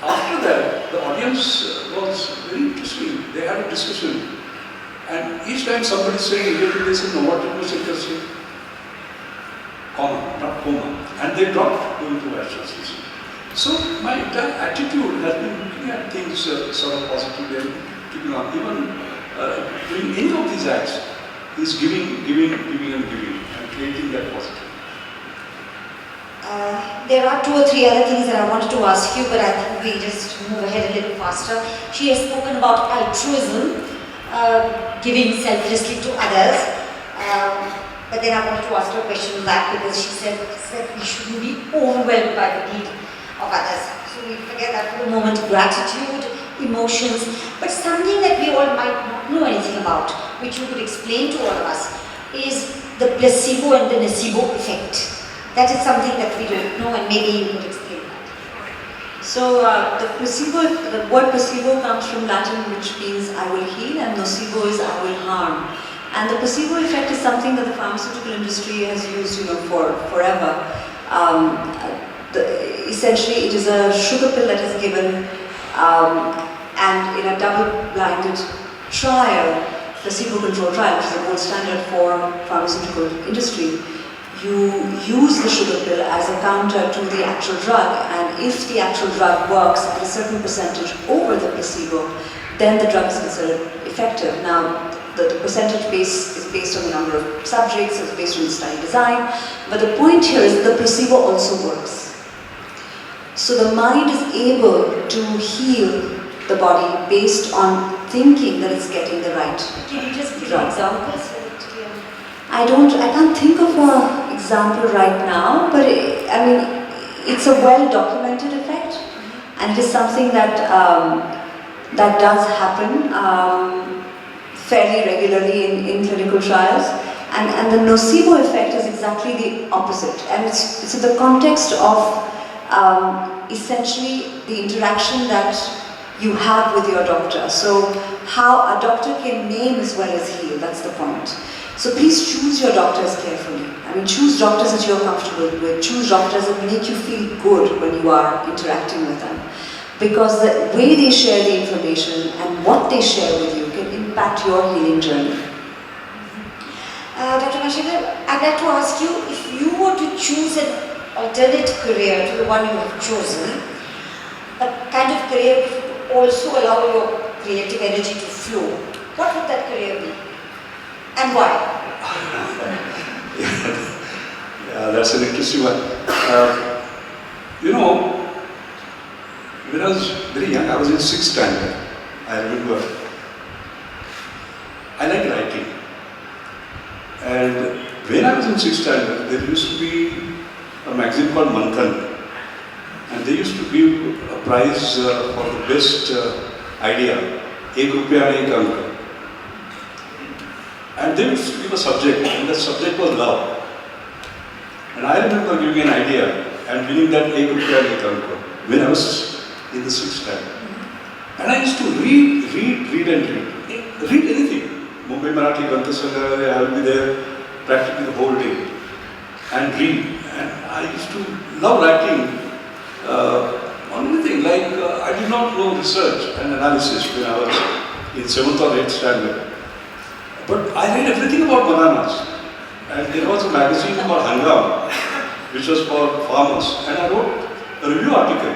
After that, the audience was very interesting. They had a discussion. And each time somebody said, they said, no, what did Mashelkar say? Comma, not coma. And they dropped going to Vice Chancellor. So my entire attitude has been looking at things sort of positively and keeping on. Even doing any of these acts is giving and creating that positive. There are 2 or 3 other things that I wanted to ask you, but I think we just move ahead a little faster. She has spoken about altruism, giving selflessly to others. But then I wanted to ask her a question on that, because she said we shouldn't be overwhelmed by the need of others. So we forget that for a moment, gratitude, emotions, but something that we all might not know anything about, which you could explain to all of us, is the placebo and the nocebo effect. That is something that we don't know, and maybe you could explain that. So the word placebo comes from Latin, which means I will heal, and nocebo is I will harm. And the placebo effect is something that the pharmaceutical industry has used, for forever. Essentially, it is a sugar pill that is given, and in a double-blinded trial, placebo-controlled trial, which is the gold standard for pharmaceutical industry, you use the sugar pill as a counter to the actual drug, and if the actual drug works at a certain percentage over the placebo, then the drug is considered effective. Now, the percentage base is based on the number of subjects, it's based on the study design, but the point here is that the placebo also works. So the mind is able to heal the body based on thinking that it's getting the right Can you just give drug. examples? I can't think of an example right now, but it's a well-documented effect, and it is something that that does happen fairly regularly in clinical trials. And the nocebo effect is exactly the opposite, and it's in the context of essentially the interaction that you have with your doctor. So how a doctor can maim as well as heal, that's the point. So please choose your doctors carefully. Choose doctors that you're comfortable with. Choose doctors that make you feel good when you are interacting with them. Because the way they share the information and what they share with you can impact your healing journey. Dr. Mashelkar, I'd like to ask you, if you were to choose an alternate career to the one you have chosen, a kind of career which would also allow your creative energy to flow, what would that career be? And why? Yeah, that's an interesting one. When I was very young, I was in 6th standard, I remember. I like writing. And when I was in 6th standard, there used to be a magazine called Manthan. And they used to give a prize for the best idea, Ek Rupya Ek Anka. And they used to give a subject, and the subject was love. And I remember giving an idea and winning that एक रुपया लेकर को when I was in the 6th standard. And I used to read anything. Mumbai Marathi Granthasangha, I will be there practically the whole day and read. And I used to love writing on anything. Like I did not know research and analysis when I was in 7th or 8th standard. But I read everything about bananas. And there was a magazine called Hangam, which was for farmers. And I wrote a review article.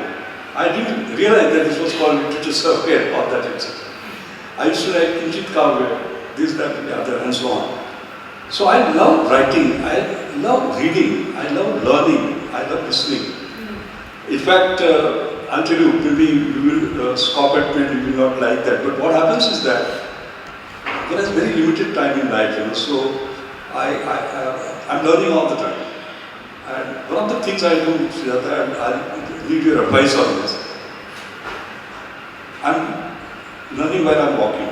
I didn't realize that this was called literature survey or that, etc. I used to write Kinchit Kavya, this, that, and the other, and so on. So I love writing, I love reading, I love learning, I love listening. In fact, I'll tell you, maybe you will scoff at me and you will not like that. But what happens is that there is very limited time in life, so I'm learning all the time. And one of the things I do, I need your advice on this. I'm learning while I'm walking.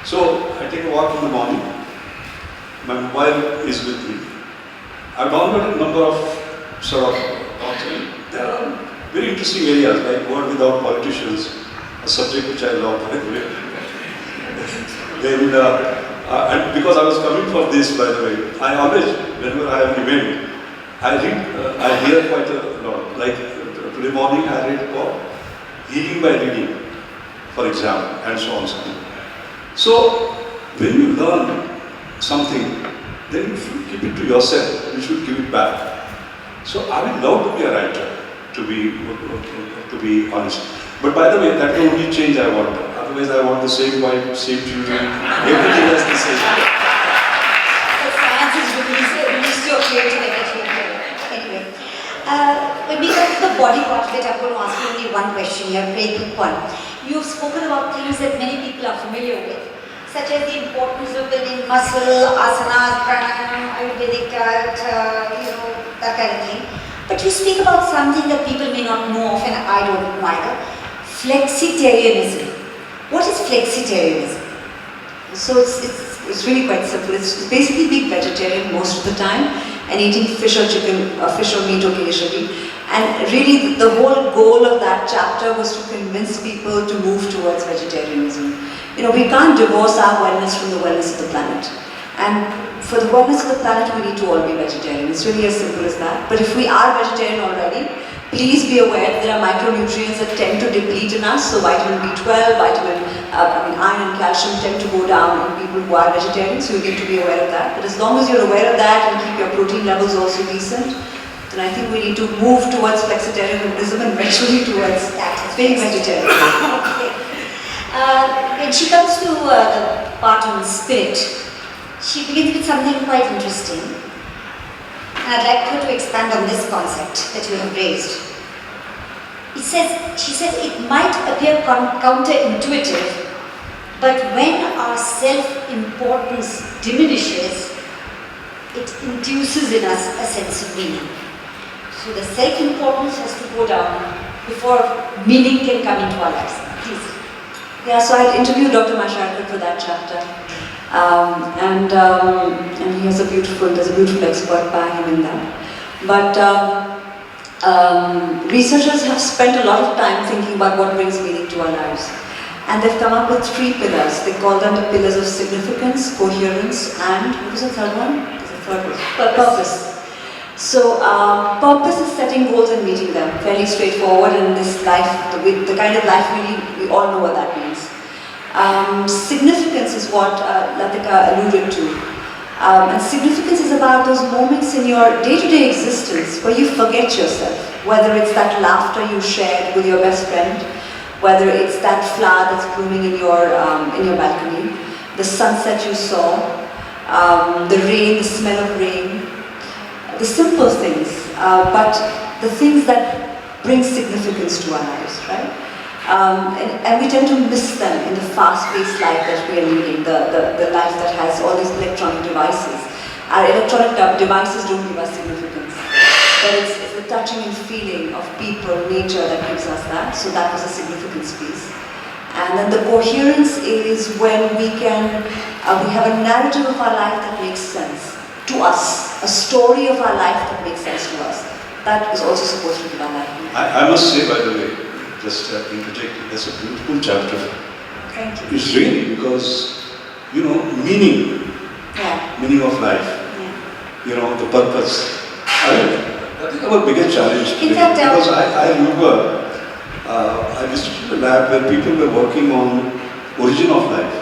So I take a walk in the morning. My mobile is with me. I've downloaded a number of sort of talks. There are very interesting areas like Word Without Politicians, a subject which I love, by the way. Then, and because I was coming for this, by the way, I always, whenever I have an event, I hear quite a lot. Like today morning, I read about healing by reading, for example, and so on and so on. So, when you learn something, then you should keep it to yourself. You should give it back. So, I would love to be a writer, to be honest. But by the way, that's the only change I want. Otherwise, I want the same wife, same children, everything else the same. So science is released your creative energy. Anyway, when we come to the body part of it, I'm going to ask you only one question here, very quick one. You've spoken about things that many people are familiar with, such as the importance of building muscle, asanas, pranayam, Ayurvedic diet, that kind of thing. But you speak about something that people may not know of, and I don't know either. Flexitarianism. What is flexitarianism? So it's really quite simple. It's basically being vegetarian most of the time and eating fish or chicken, fish or meat occasionally. And really the whole goal of that chapter was to convince people to move towards vegetarianism. We can't divorce our wellness from the wellness of the planet. And for the wellness of the planet, we need to all be vegetarian. It's really as simple as that. But if we are vegetarian already, please be aware that there are micronutrients that tend to deplete in us. So vitamin B12, iron and calcium tend to go down in people who are vegetarian. So you need to be aware of that. But as long as you're aware of that and keep your protein levels also decent, then I think we need to move towards flexitarianism and eventually towards being vegetarian. When she comes to the part on spirit, she begins with something quite interesting. And I'd like her to expand on this concept that you have raised. She says, it might appear counterintuitive, but when our self-importance diminishes, it induces in us a sense of meaning. So the self-importance has to go down before meaning can come into our lives. Please. Yeah, so I interviewed Dr. Mashelkar for that chapter. And there's a beautiful expert by him in that. But researchers have spent a lot of time thinking about what brings meaning to our lives. And they've come up with 3 pillars. They call them the pillars of significance, coherence, and what was the third one? Purpose. So purpose is setting goals and meeting them. Fairly straightforward in this life, the kind of life we all know what that means. Significance is what Latika alluded to. And significance is about those moments in your day-to-day existence where you forget yourself. Whether it's that laughter you shared with your best friend, whether it's that flower that's blooming in your balcony, the sunset you saw, the rain, the smell of rain, the simple things, but the things that bring significance to our lives, right? And we tend to miss them in the fast-paced life that we are leading, the life that has all these electronic devices. Our electronic devices don't give us significance, but it's the touching and feeling of people, nature that gives us that, so that was a significance piece. And then the coherence is when we have a narrative of our life that makes sense to us a story of our life that makes sense to us. That is also supposed to be our life. I must say, by the way, just interject, that's a beautiful chapter. Thank you. It's really because, meaning of life, the purpose. I think our biggest challenge today, because I remember I visited a lab where people were working on origin of life.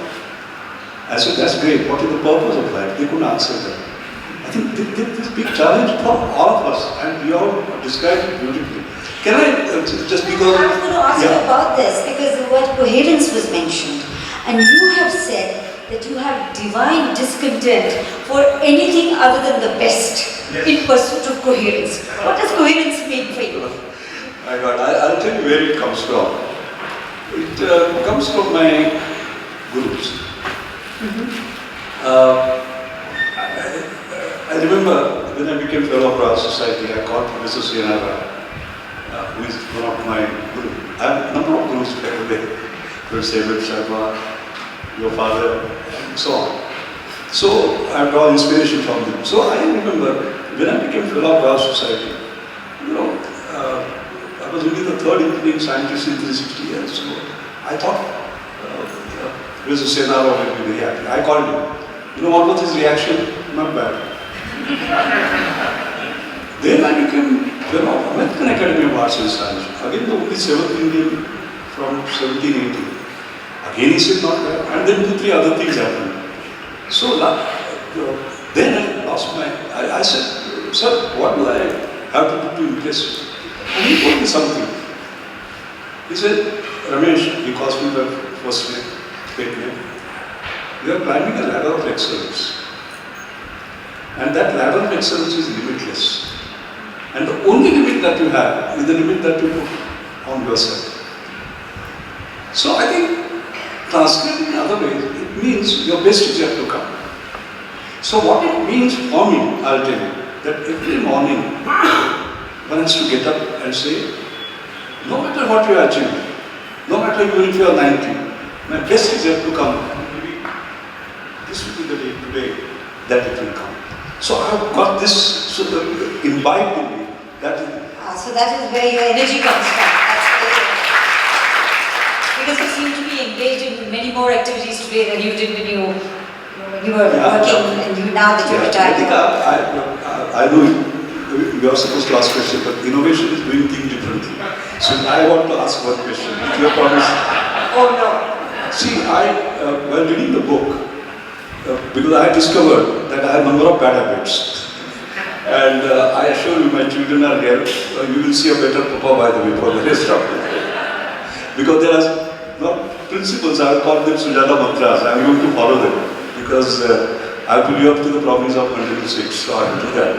I said, that's great, what is the purpose of life? They couldn't answer that. I think this big challenge for all of us, and you all described it beautifully. Can I, just because... I was going to ask you about this, because the word coherence was mentioned, and you have said that you have divine discontent for anything other than the best in pursuit of coherence. What does coherence mean for you? My God, I'll tell you where it comes from. It comes from my gurus. I remember when I became fellow of Royal Society, I called Professor Sienara, who is one of my gurus. I have a number of gurus today, Professor David Sharma, your father, and so on. So I draw inspiration from them. So I remember when I became fellow of Royal Society, I was only the third incoming scientist in 360 years. So I thought Professor Sienara would be very happy. I called him. What was his reaction? Not bad. Then I became fellow of American Academy of Arts and Science. Again, the only seventh Indian from 1780. Again, he said not bad. And then 2-3 other things happened. So then I lost my... I said, sir, what do I have to do to impress you? And he told me something. He said, Ramesh, he calls me by first name, fake name. You are climbing a ladder of excellence. And that ladder of excellence is limitless. And the only limit that you have is the limit that you put on yourself. So I think, translated in other ways, it means your best is yet to come. So what it means for me, I'll tell you, that every morning one has to get up and say, no matter what you achieve, no matter even if you are 90, my best is yet to come. And maybe this will be the day today that it will come. So I have got this imbibed in me. So that is where your energy comes from. Because you seem to be engaged in many more activities today than you did when you were working and now that you're retired. I know you are supposed to ask questions, but innovation is doing things differently. So I want to ask one question. If you promise. Oh no. See, while reading the book, because I discovered that I have a number of bad habits. And I assure you, my children are here. You will see a better papa, by the way, for the rest of it. Because there are not principles, I will call them Sujata mantras. I am going to follow them. Because I have to live up to the promise of 106, so I will do that.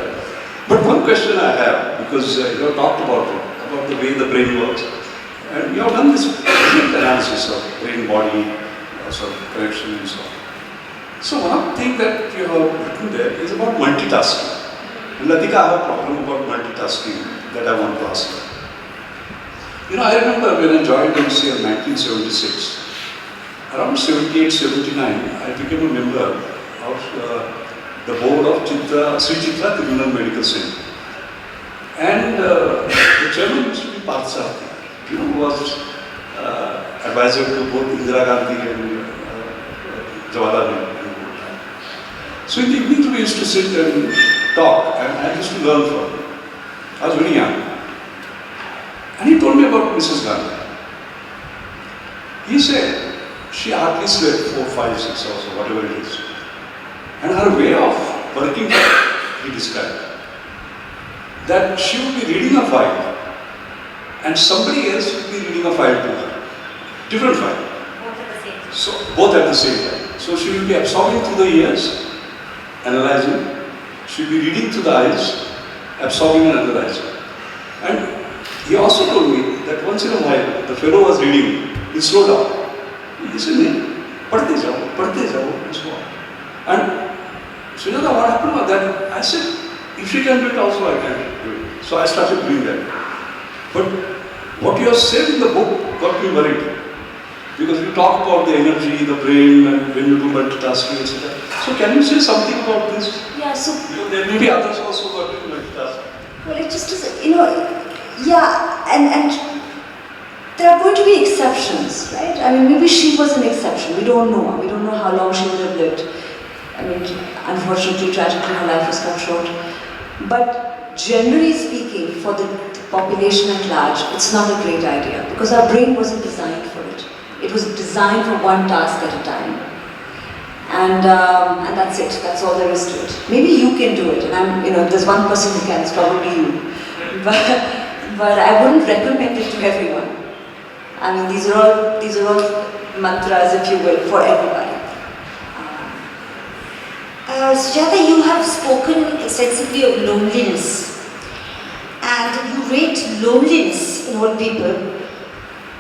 But one question I have, because you have talked about it, about the way the brain works. And you have done this brilliant analysis of brain-body, sort of correction and so on. So one thing that you have written there is about multitasking. And Latika, I have a problem about multitasking that I want to ask you. I remember when I joined MCA in 1976, around 78, 79, I became a member of the board of Sri Chitra Criminal Medical Center. And the chairman used to be Parthasarathi, who was advisor to both Indira Gandhi and Jawaharlal Nehru. So in the evening we used to sit and talk, and I used to learn from him. I was very young. And he told me about Mrs. Gandhi. He said she hardly slept 4, 5, 6 hours or whatever it is. And her way of working, he described, that she would be reading a file and somebody else would be reading a file to her. Different file. Both at the same time. So, both at the same time. So she will be absorbing through the ears, analyzing. She will be reading through the eyes, absorbing and analyzing. And he also told me that once in a while, the fellow was reading, he slowed down. He said, "Padhte jao," and so on. And Sujata, what happened was that I said, if she can do it also, I can do it. So I started doing that. But what you have said in the book got me worried. Because you talk about the energy, the brain, and when you do multitasking, etc. So can you say something about this? Yeah, so Because there may be others also who are doing multitasking. well, it just is, yeah, and there are going to be exceptions, right? I mean, maybe she was an exception. We don't know. We don't know how long she would have lived. I mean, unfortunately, tragically, her life was cut short. But generally speaking, for the population at large, it's not a great idea because our brain wasn't designed for it. It was designed for one task at a time. And that's it. That's all there is to it. Maybe you can do it. And if there's one person who can, it's probably you. But I wouldn't recommend it to everyone. I mean, these are all mantras, if you will, for everybody. Sujata, you have spoken extensively of loneliness, and you rate loneliness in all people,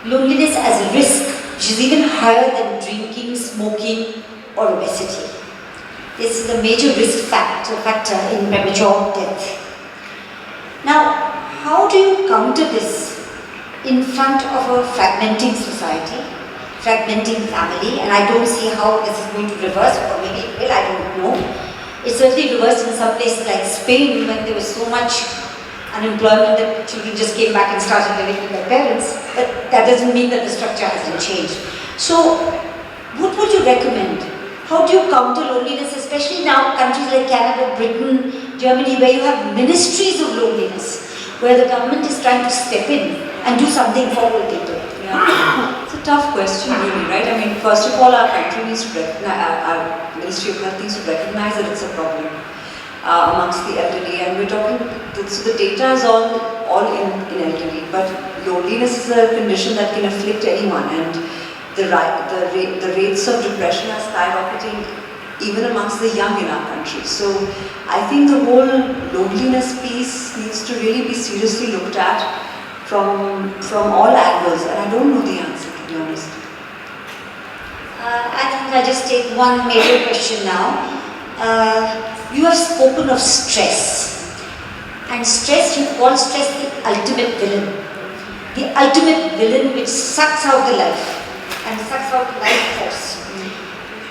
loneliness as a risk, which is even higher than drinking, smoking, or obesity. This is a major risk factor in premature death. Now, how do you counter this in front of a fragmenting society, fragmenting family? And I don't see how this is going to reverse, or maybe it will, I don't know. It certainly reversed in some places like Spain when there was so much unemployment that children just came back and started living with their parents. But that doesn't mean that the structure hasn't changed. So, what would you recommend? How do you counter loneliness, especially now countries like Canada, Britain, Germany, where you have ministries of loneliness, where the government is trying to step in and do something for old people? Yeah. It's a tough question, really, right? I mean, first of all, our country needs to recognize, our Ministry of Health needs to recognize that it's a problem amongst the elderly, and we're talking. So the data is all in elderly, but loneliness is a condition that can afflict anyone, and the rates of depression are skyrocketing even amongst the young in our country. So I think the whole loneliness piece needs to really be seriously looked at from all angles, and I don't know the answer, to be honest. I think I'll just take one major question now. You have spoken of stress, and stress, you call stress the ultimate villain. The ultimate villain which sucks out the life, and sucks out life force.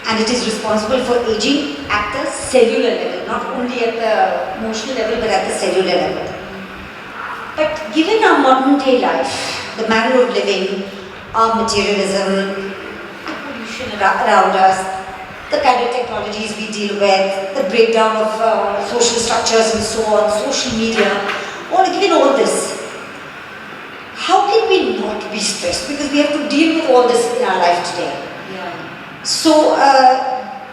And it is responsible for aging at the cellular level, not only at the emotional level, but at the cellular level. But given our modern day life, the manner of living, our materialism, the pollution around us, the kind of technologies we deal with, the breakdown of social structures and so on, social media, given all this, how can we not be stressed? Because we have to deal with all this in our life today. Yeah. So,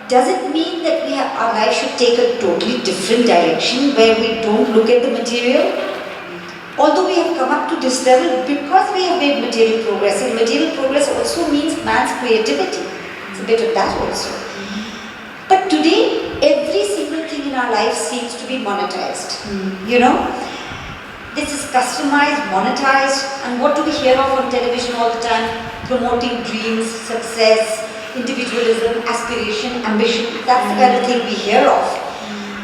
does it mean that our life should take a totally different direction where we don't look at the material? Although we have come up to this level because we have made material progress, and material progress also means man's creativity. It's a bit of that also. But today, every single thing in our life seems to be monetized. This is customized, monetized, and what do we hear of on television all the time? Promoting dreams, success, individualism, aspiration, ambition. That's the kind of thing we hear of.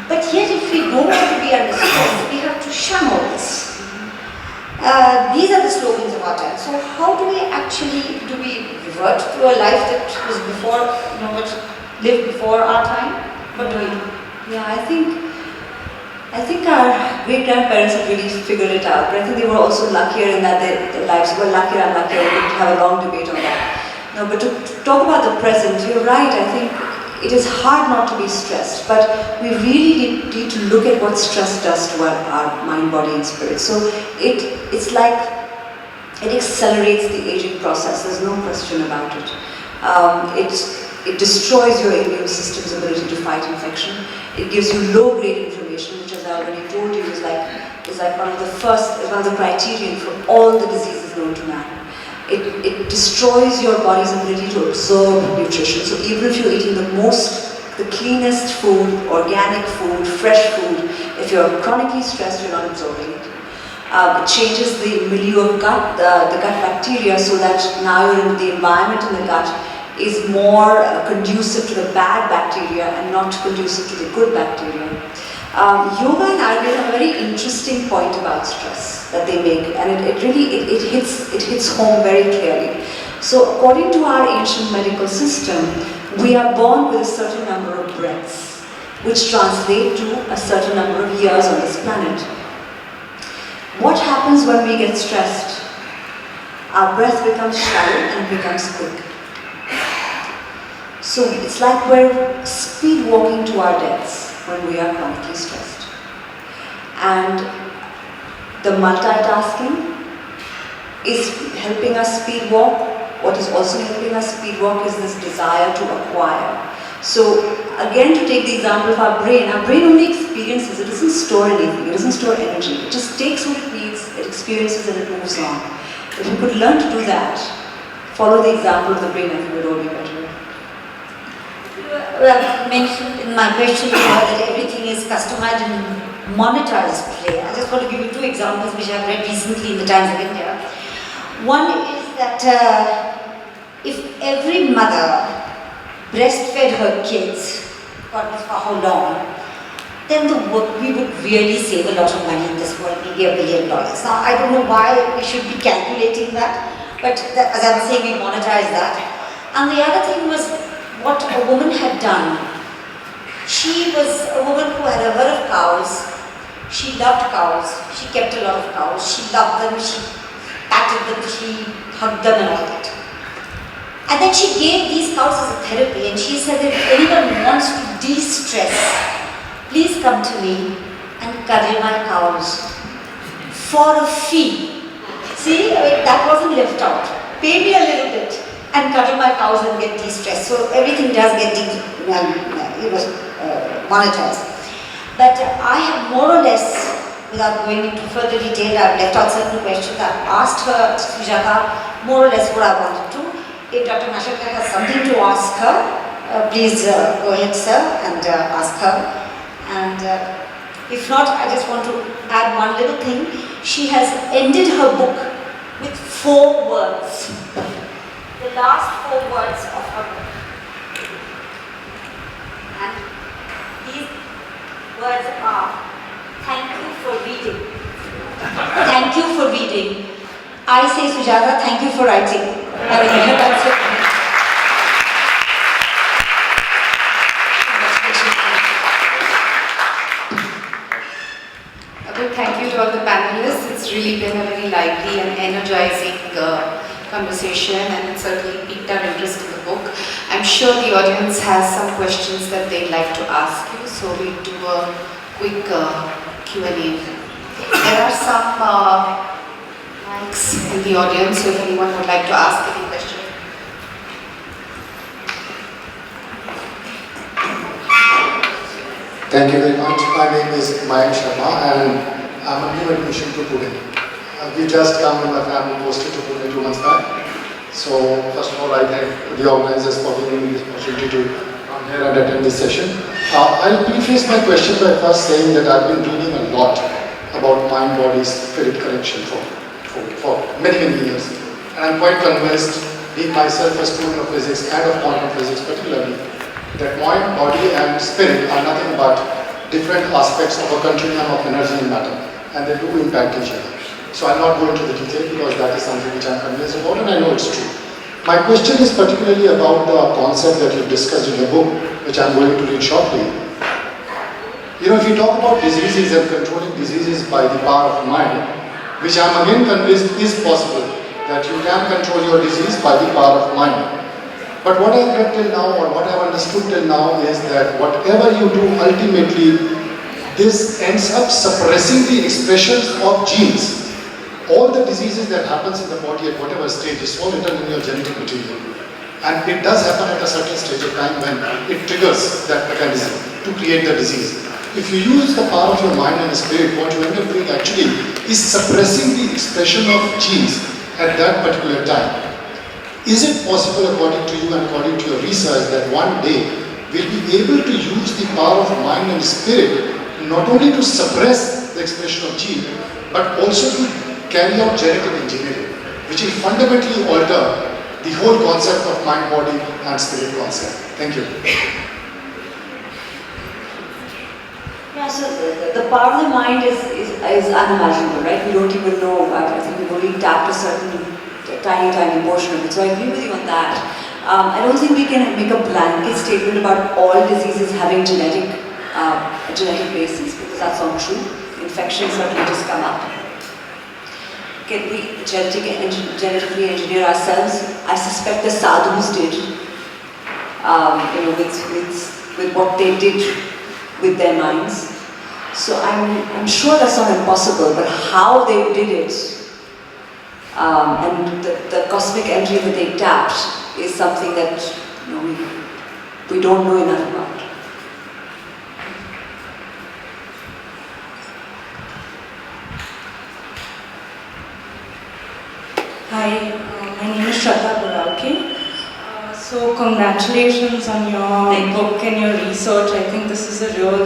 But yet, if we don't want to be under stress, we have to shun all this. These are the slogans of our time. So how do we revert to a life that was before, lived before our time? What do we do? Yeah, I think our great-grandparents have really figured it out, but I think they were also luckier in that their lives were luckier and luckier. We could have a long debate on that. No, but to talk about the present, you're right. I think it is hard not to be stressed, but we really need to look at what stress does to our mind, body, and spirit. So it's like it accelerates the aging process. There's no question about it. It destroys your immune system's ability to fight infection. It gives you low-grade inflammation, which, as I already told you, is like one of the criterion for all the diseases known to man. It destroys your body's ability to absorb nutrition. So even if you're eating the cleanest food, organic food, fresh food, if you're chronically stressed, you're not absorbing it. It changes the milieu of the gut bacteria, so that now the environment in the gut is more conducive to the bad bacteria and not conducive to the good bacteria. Yoga and Ayurveda have a very interesting point about stress that they make, and it hits home very clearly. So according to our ancient medical system, we are born with a certain number of breaths, which translate to a certain number of years on this planet. What happens when we get stressed? Our breath becomes shallow and becomes quick. So it's like we're speed walking to our deaths when we are chronically stressed. And the multitasking is helping us speed walk. What is also helping us speed walk is this desire to acquire. So again, to take the example of our brain only experiences, it doesn't store anything, it doesn't store energy. It just takes what it needs, it experiences and it moves on. If we could learn to do that, follow the example of the brain, I think it would all be better. Well, mentioned in my question that everything is customized and monetized play. I just want to give you two examples which I've read recently in the Times of India. One is that if every mother breastfed her kids, God knows for how long, then we would really save a lot of money in this world, maybe $1 billion. Now, I don't know why we should be calculating that, but as I'm saying, we monetize that. And the other thing was what a woman had done. She was a woman who had a herd of cows. She loved cows. She kept a lot of cows. She loved them. She patted them. She hugged them and all that. And then she gave these cows as a therapy, and she said, if anyone wants to de-stress, please come to me and cuddle my cows for a fee. See, that wasn't left out. Pay me a little bit and cuddle my cows and get de-stressed. So everything does get monetized. But I have more or less, without going into further detail, I've left out certain questions. I've asked her, Sujata, more or less what I wanted to. If Dr. Mashelkar has something to ask her, please go ahead, sir, and ask her. And if not, I just want to add one little thing. She has ended her book with 4 words. The last 4 words of her book. And these words are, thank you for reading. Thank you for reading. I say, Sujata, thank you for writing. I mean, that's it. Well, thank you to all the panelists. It's really been a very lively and energizing conversation, and it certainly piqued our interest in the book. I'm sure the audience has some questions that they'd like to ask you, so we'll do a quick Q&A. There are some mics in the audience, so if anyone would like to ask any question. Thank you very much. My name is Mayank Sharma and I'm a new admission to Pune. We just come in my family posted to Pune 2 months back. So first of all, I thank the organizers for giving me this opportunity to come here and attend this session. I'll preface my question by first saying that I've been reading a lot about mind-body spirit connection for many years. And I'm quite convinced, being myself a student of physics and of quantum physics particularly, that mind, body and spirit are nothing but different aspects of a continuum of energy and matter, and they do impact each other. So I'll not go into the detail because that is something which I'm convinced about and I know it's true. My question is particularly about the concept that you've discussed in your book, which I'm going to read shortly. You know, if you talk about diseases and controlling diseases by the power of mind, which I'm again convinced is possible, that you can control your disease by the power of mind. But what I've read till now, or what I've understood till now, is that whatever you do, ultimately, this ends up suppressing the expressions of genes. All the diseases that happens in the body at whatever stage is all written in your genetic material. And it does happen at a certain stage of time when it triggers that mechanism to create the disease. If you use the power of your mind and spirit, what you end up doing actually is suppressing the expression of genes at that particular time. Is it possible, according to you and according to your research, that one day we'll be able to use the power of mind and spirit not only to suppress the expression of gene, but also to carry out genetic engineering, which will fundamentally alter the whole concept of mind, body and spirit concept? Thank you. Yeah, so the power of the mind is unimaginable, right? We don't even know. I think we've only touched tiny, tiny portion of it. So I agree with you on that. I don't think we can make a blanket statement about all diseases having genetic basis, because that's not true. Infections certainly just come up. Can we genetically engineer ourselves? I suspect the sadhus did. With what they did with their minds. So I'm sure that's not impossible, but how they did it and the cosmic entry that they tapped is something that we don't know enough about. Hi, my name is Shraddha Buralke. So congratulations on your book and your research. I think this is a real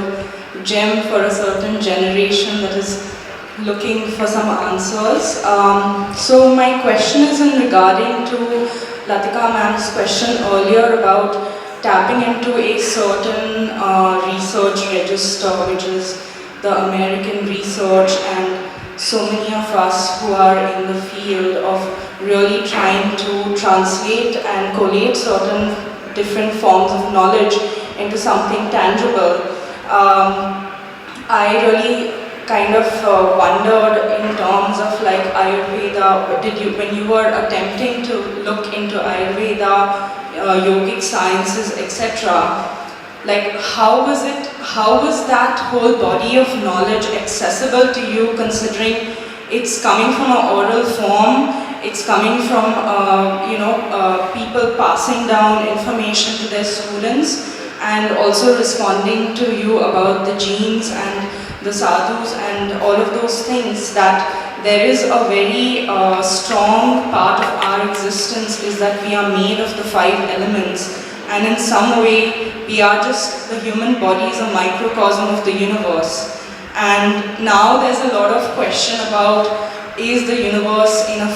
gem for a certain generation that is looking for some answers. So my question is in regarding to Latika ma'am's question earlier about tapping into a certain research register, which is the American research, and so many of us who are in the field of really trying to translate and collate certain different forms of knowledge into something tangible. I really kind of wondered in terms of like Ayurveda, when you were attempting to look into Ayurveda, yogic sciences, etc., like how was that whole body of knowledge accessible to you, considering it's coming from an oral form, it's coming from people passing down information to their students and also responding to you about the genes and the sadhus and all of those things, that there is a very strong part of our existence is that we are made of the 5 elements, and in some way we are just, the human body is a microcosm of the universe. And now there's a lot of question about, is the universe in a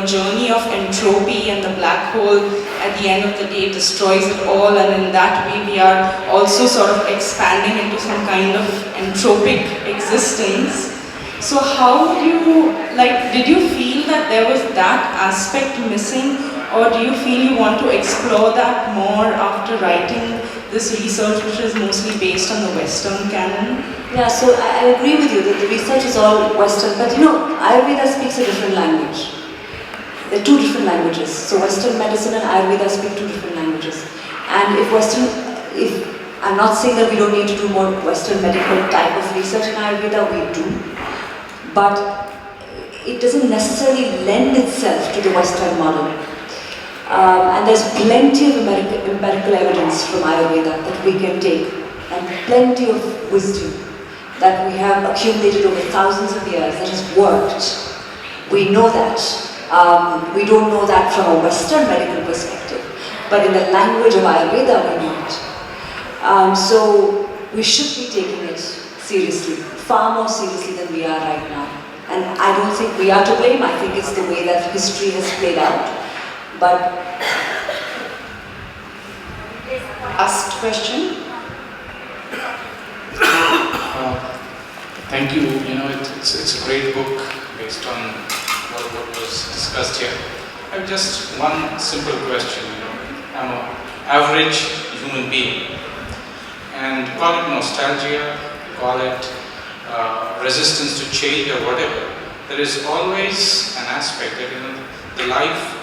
journey of entropy, and the black hole at the end of the day destroys it all, and in that way we are also sort of expanding into some kind of entropic existence. So how would you, did you feel that there was that aspect missing, or do you feel you want to explore that more after writing this research, which is mostly based on the Western canon? Yeah, so I agree with you that the research is all Western, but Ayurveda speaks a different language. There are 2 different languages. So Western medicine and Ayurveda speak 2 different languages. And I'm not saying that we don't need to do more Western medical type of research in Ayurveda, we do. But it doesn't necessarily lend itself to the Western model. And there's plenty of empirical evidence from Ayurveda that we can take, and plenty of wisdom that we have accumulated over thousands of years that has worked. We know that. We don't know that from a Western medical perspective, but in the language of Ayurveda we know it. So we should be taking it seriously, far more seriously than we are right now. And I don't think we are to blame. I think it's the way that history has played out. But last question. Thank you. It's a great book based on what was discussed here. I have just one simple question. I'm an average human being, and call it nostalgia, call it resistance to change or whatever. There is always an aspect that the life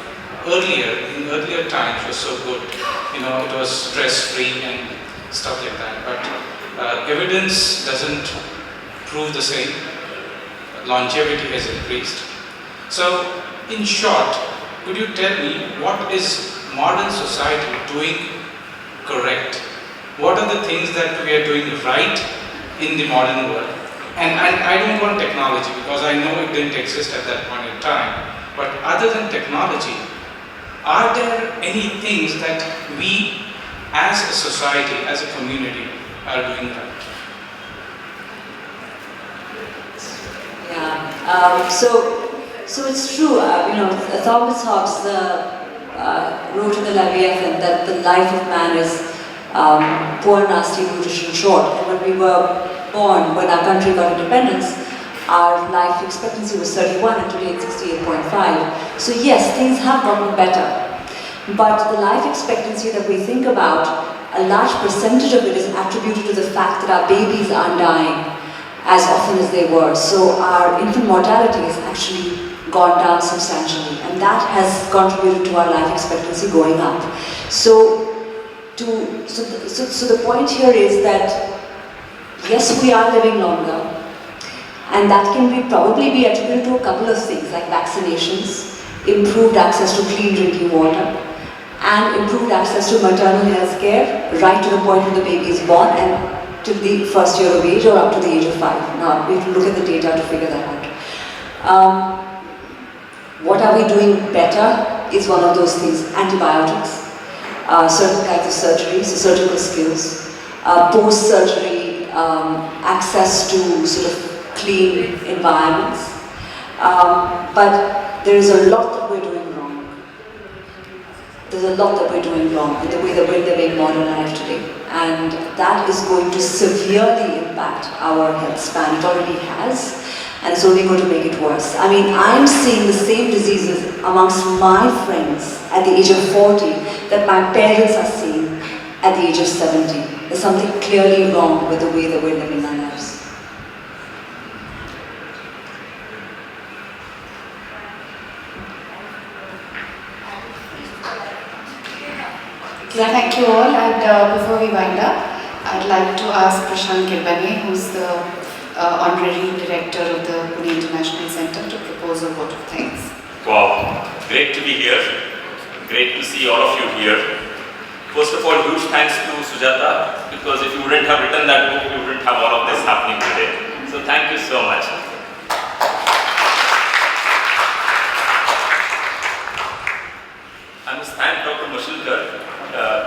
in earlier times was so good. It was stress-free and stuff like that. But evidence doesn't prove the same. Longevity has increased. So, in short, could you tell me what is modern society doing correct? What are the things that we are doing right in the modern world? And I don't want technology, because I know it didn't exist at that point in time. But other than technology, are there any things that we as a society, as a community, are doing right? yeah, so it's true. Thomas Hobbes wrote in the Leviathan that the life of man is poor, nasty, brutish, and short. And when we were born, when our country got independence, our life expectancy was 31 and today it's 68.5. So yes, things have gotten better. But the life expectancy that we think about, a large percentage of it is attributed to the fact that our babies aren't dying as often as they were. So our infant mortality has actually gone down substantially, and that has contributed to our life expectancy going up. So the point here is that yes, we are living longer, and that can probably be attributed to a couple of things like vaccinations, improved access to clean drinking water, and improved access to maternal health care right to the point when the baby is born and till the first year of age or up to the age of 5. Now, we have to look at the data to figure that out. What are we doing better is one of those things. Antibiotics, certain kinds of surgery, so surgical skills, post-surgery access to sort of clean environments. But there is a lot that we're doing wrong. There's a lot that we're doing wrong in the way that we're living modern life today. And that is going to severely impact our health span. It already has, and it's only going to make it worse. I mean, I'm seeing the same diseases amongst my friends at the age of 40 that my parents are seeing at the age of 70. There's something clearly wrong with the way that we're living our lives. Yeah, thank you all. And before we wind up, I'd like to ask Prashant Kilbane, who's the Honorary Director of the Pune International Center, to propose a vote of thanks. Wow, great to be here. Great to see all of you here. First of all, huge thanks to Sujata, because if you wouldn't have written that book, you wouldn't have all of this happening today. So thank you so much. I must thank Dr. Mashelkar.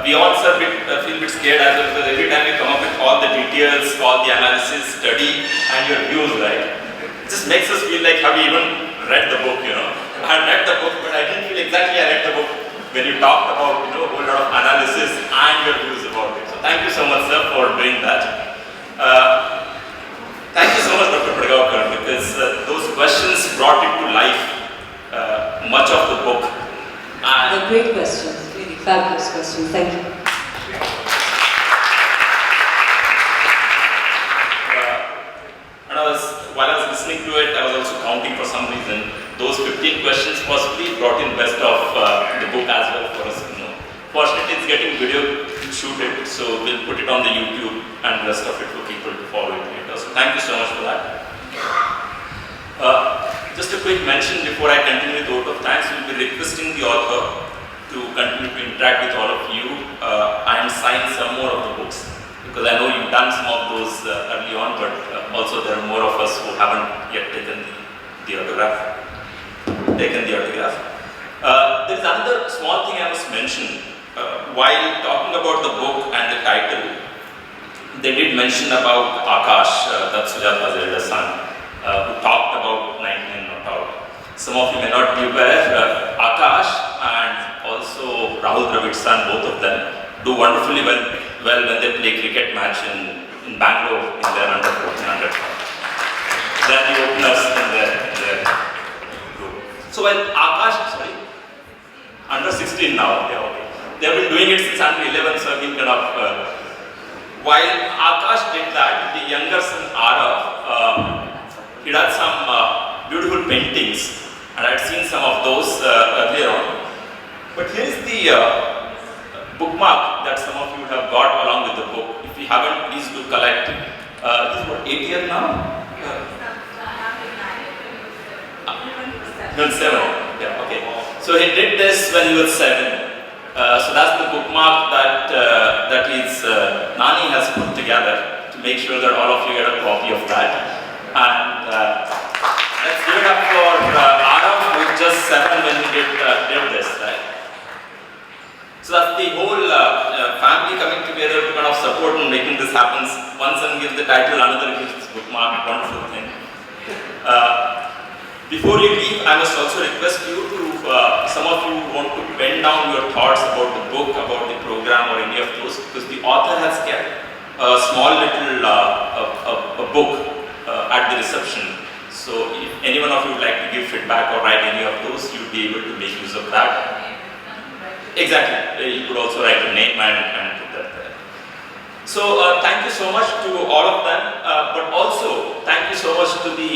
We all feel a bit scared as well, because every time you come up with all the details, all the analysis, study, and your views, right? It just makes us feel like, have we even read the book, you know? I read the book, but I didn't feel exactly I read the book when you talked about, you know, a whole lot of analysis and your views about it. So thank you so much, sir, for doing that. Thank you so much, Dr. Padgaonkar, because those questions brought it to life, much of the book. They're great questions, really fabulous questions. Thank you. While I was listening to it, I was also counting for some reason. Those 15 questions possibly brought in best of the book as well for us to know. Fortunately, it's getting video to shoot it, so we'll put it on the YouTube and rest of it for people to follow it later. So thank you so much for that. Just a quick mention before I continue with the vote of thanks. We'll be requesting the author to continue to interact with all of you and sign some more of the books, because I know you've done some of those early on, but also there are more of us who haven't yet taken the autograph. There's another small thing I must mention. While talking about the book and the title, they did mention about Akash, that's Sujata's elder son, who talked about 19 not out. Some of you may not be aware, Akash and also Rahul Dravid's son, both of them, do wonderfully well when they play cricket match in Bangalore in their under 1400. They are the openers in their group. So when Akash, under 16 now, yeah, okay. They've been doing it since under 11, so I've been kind of, while Akash did that, the younger son Arav, he did some beautiful paintings, and I'd seen some of those earlier on. But here's the bookmark that some of you would have got along with the book. If you haven't, please do collect. This is what, 8 years now? Even 7. Yeah, okay. So he did this when he was 7. So that's the bookmark that his Nani has put together to make sure that all of you get a copy of that. And let's give it up for Arav, who was just 7 when he did this, right? So that's the whole family coming together to kind of support and making this happen. One son gives the title, another gives this bookmark, wonderful thing. Before you leave, I must also request you to, some of you want to pen down your thoughts about the book, about the program or any of those, because the author has kept a small little a book at the reception. So if any one of you would like to give feedback or write any of those, you would be able to make use of that. Exactly, you could also write a name and put that there. So thank you so much to all of them, but also thank you so much to the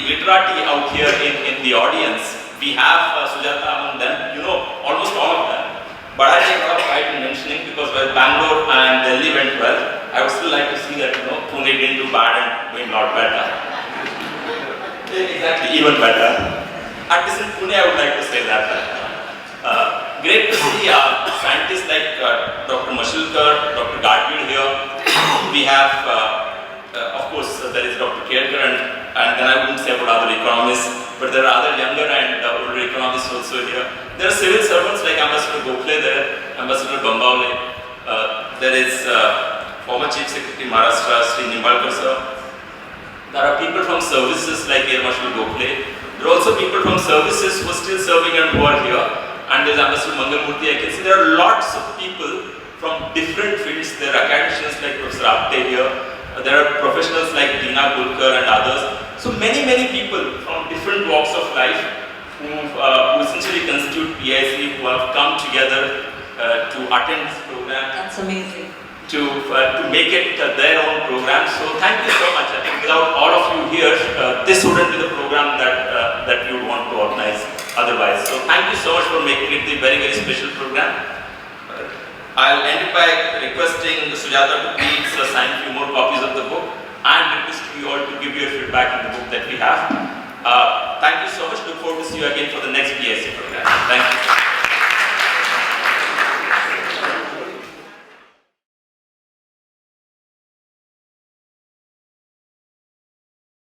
literati out here in the audience. We have Sujata among them, you know, almost all of them. But I take a lot of pride in mentioning because while Bangalore and Delhi went well, I would still like to see that, you know, Pune didn't do bad and doing not better. Exactly, even better. At least in Pune, I would like to say that. Great to see scientists like Dr. Mashelkar, Dr. Gadgil here. We have, of course, there is Dr. Kerkar and then I wouldn't say about other economists, but there are other younger and older economists also here. There are civil servants like Ambassador Gokhale there, Ambassador Bambawale. There is former Chief Secretary Maharashtra, Sri Nimbalkar sir. There are people from services like Air Marshal Gokhale. There are also people from services who are still serving and who are here. And there is Ambassador Mangalmurthy. I can see there are lots of people from different fields. There are academicians like Professor Apte here. There are professionals like Dina Gulkar and others. So many people from different walks of life who essentially constitute PIC, who have come together to attend this program. That's amazing. To make it their own program. So thank you so much. I think without all of you here, this wouldn't be the program that you would want to organize otherwise. So thank you so much for making it the very special program. I'll end it by requesting Sujata to please sign a few more copies of the book and requesting you all to give your feedback on the book that we have. Thank you so much. Look forward to see you again for the next PIC program.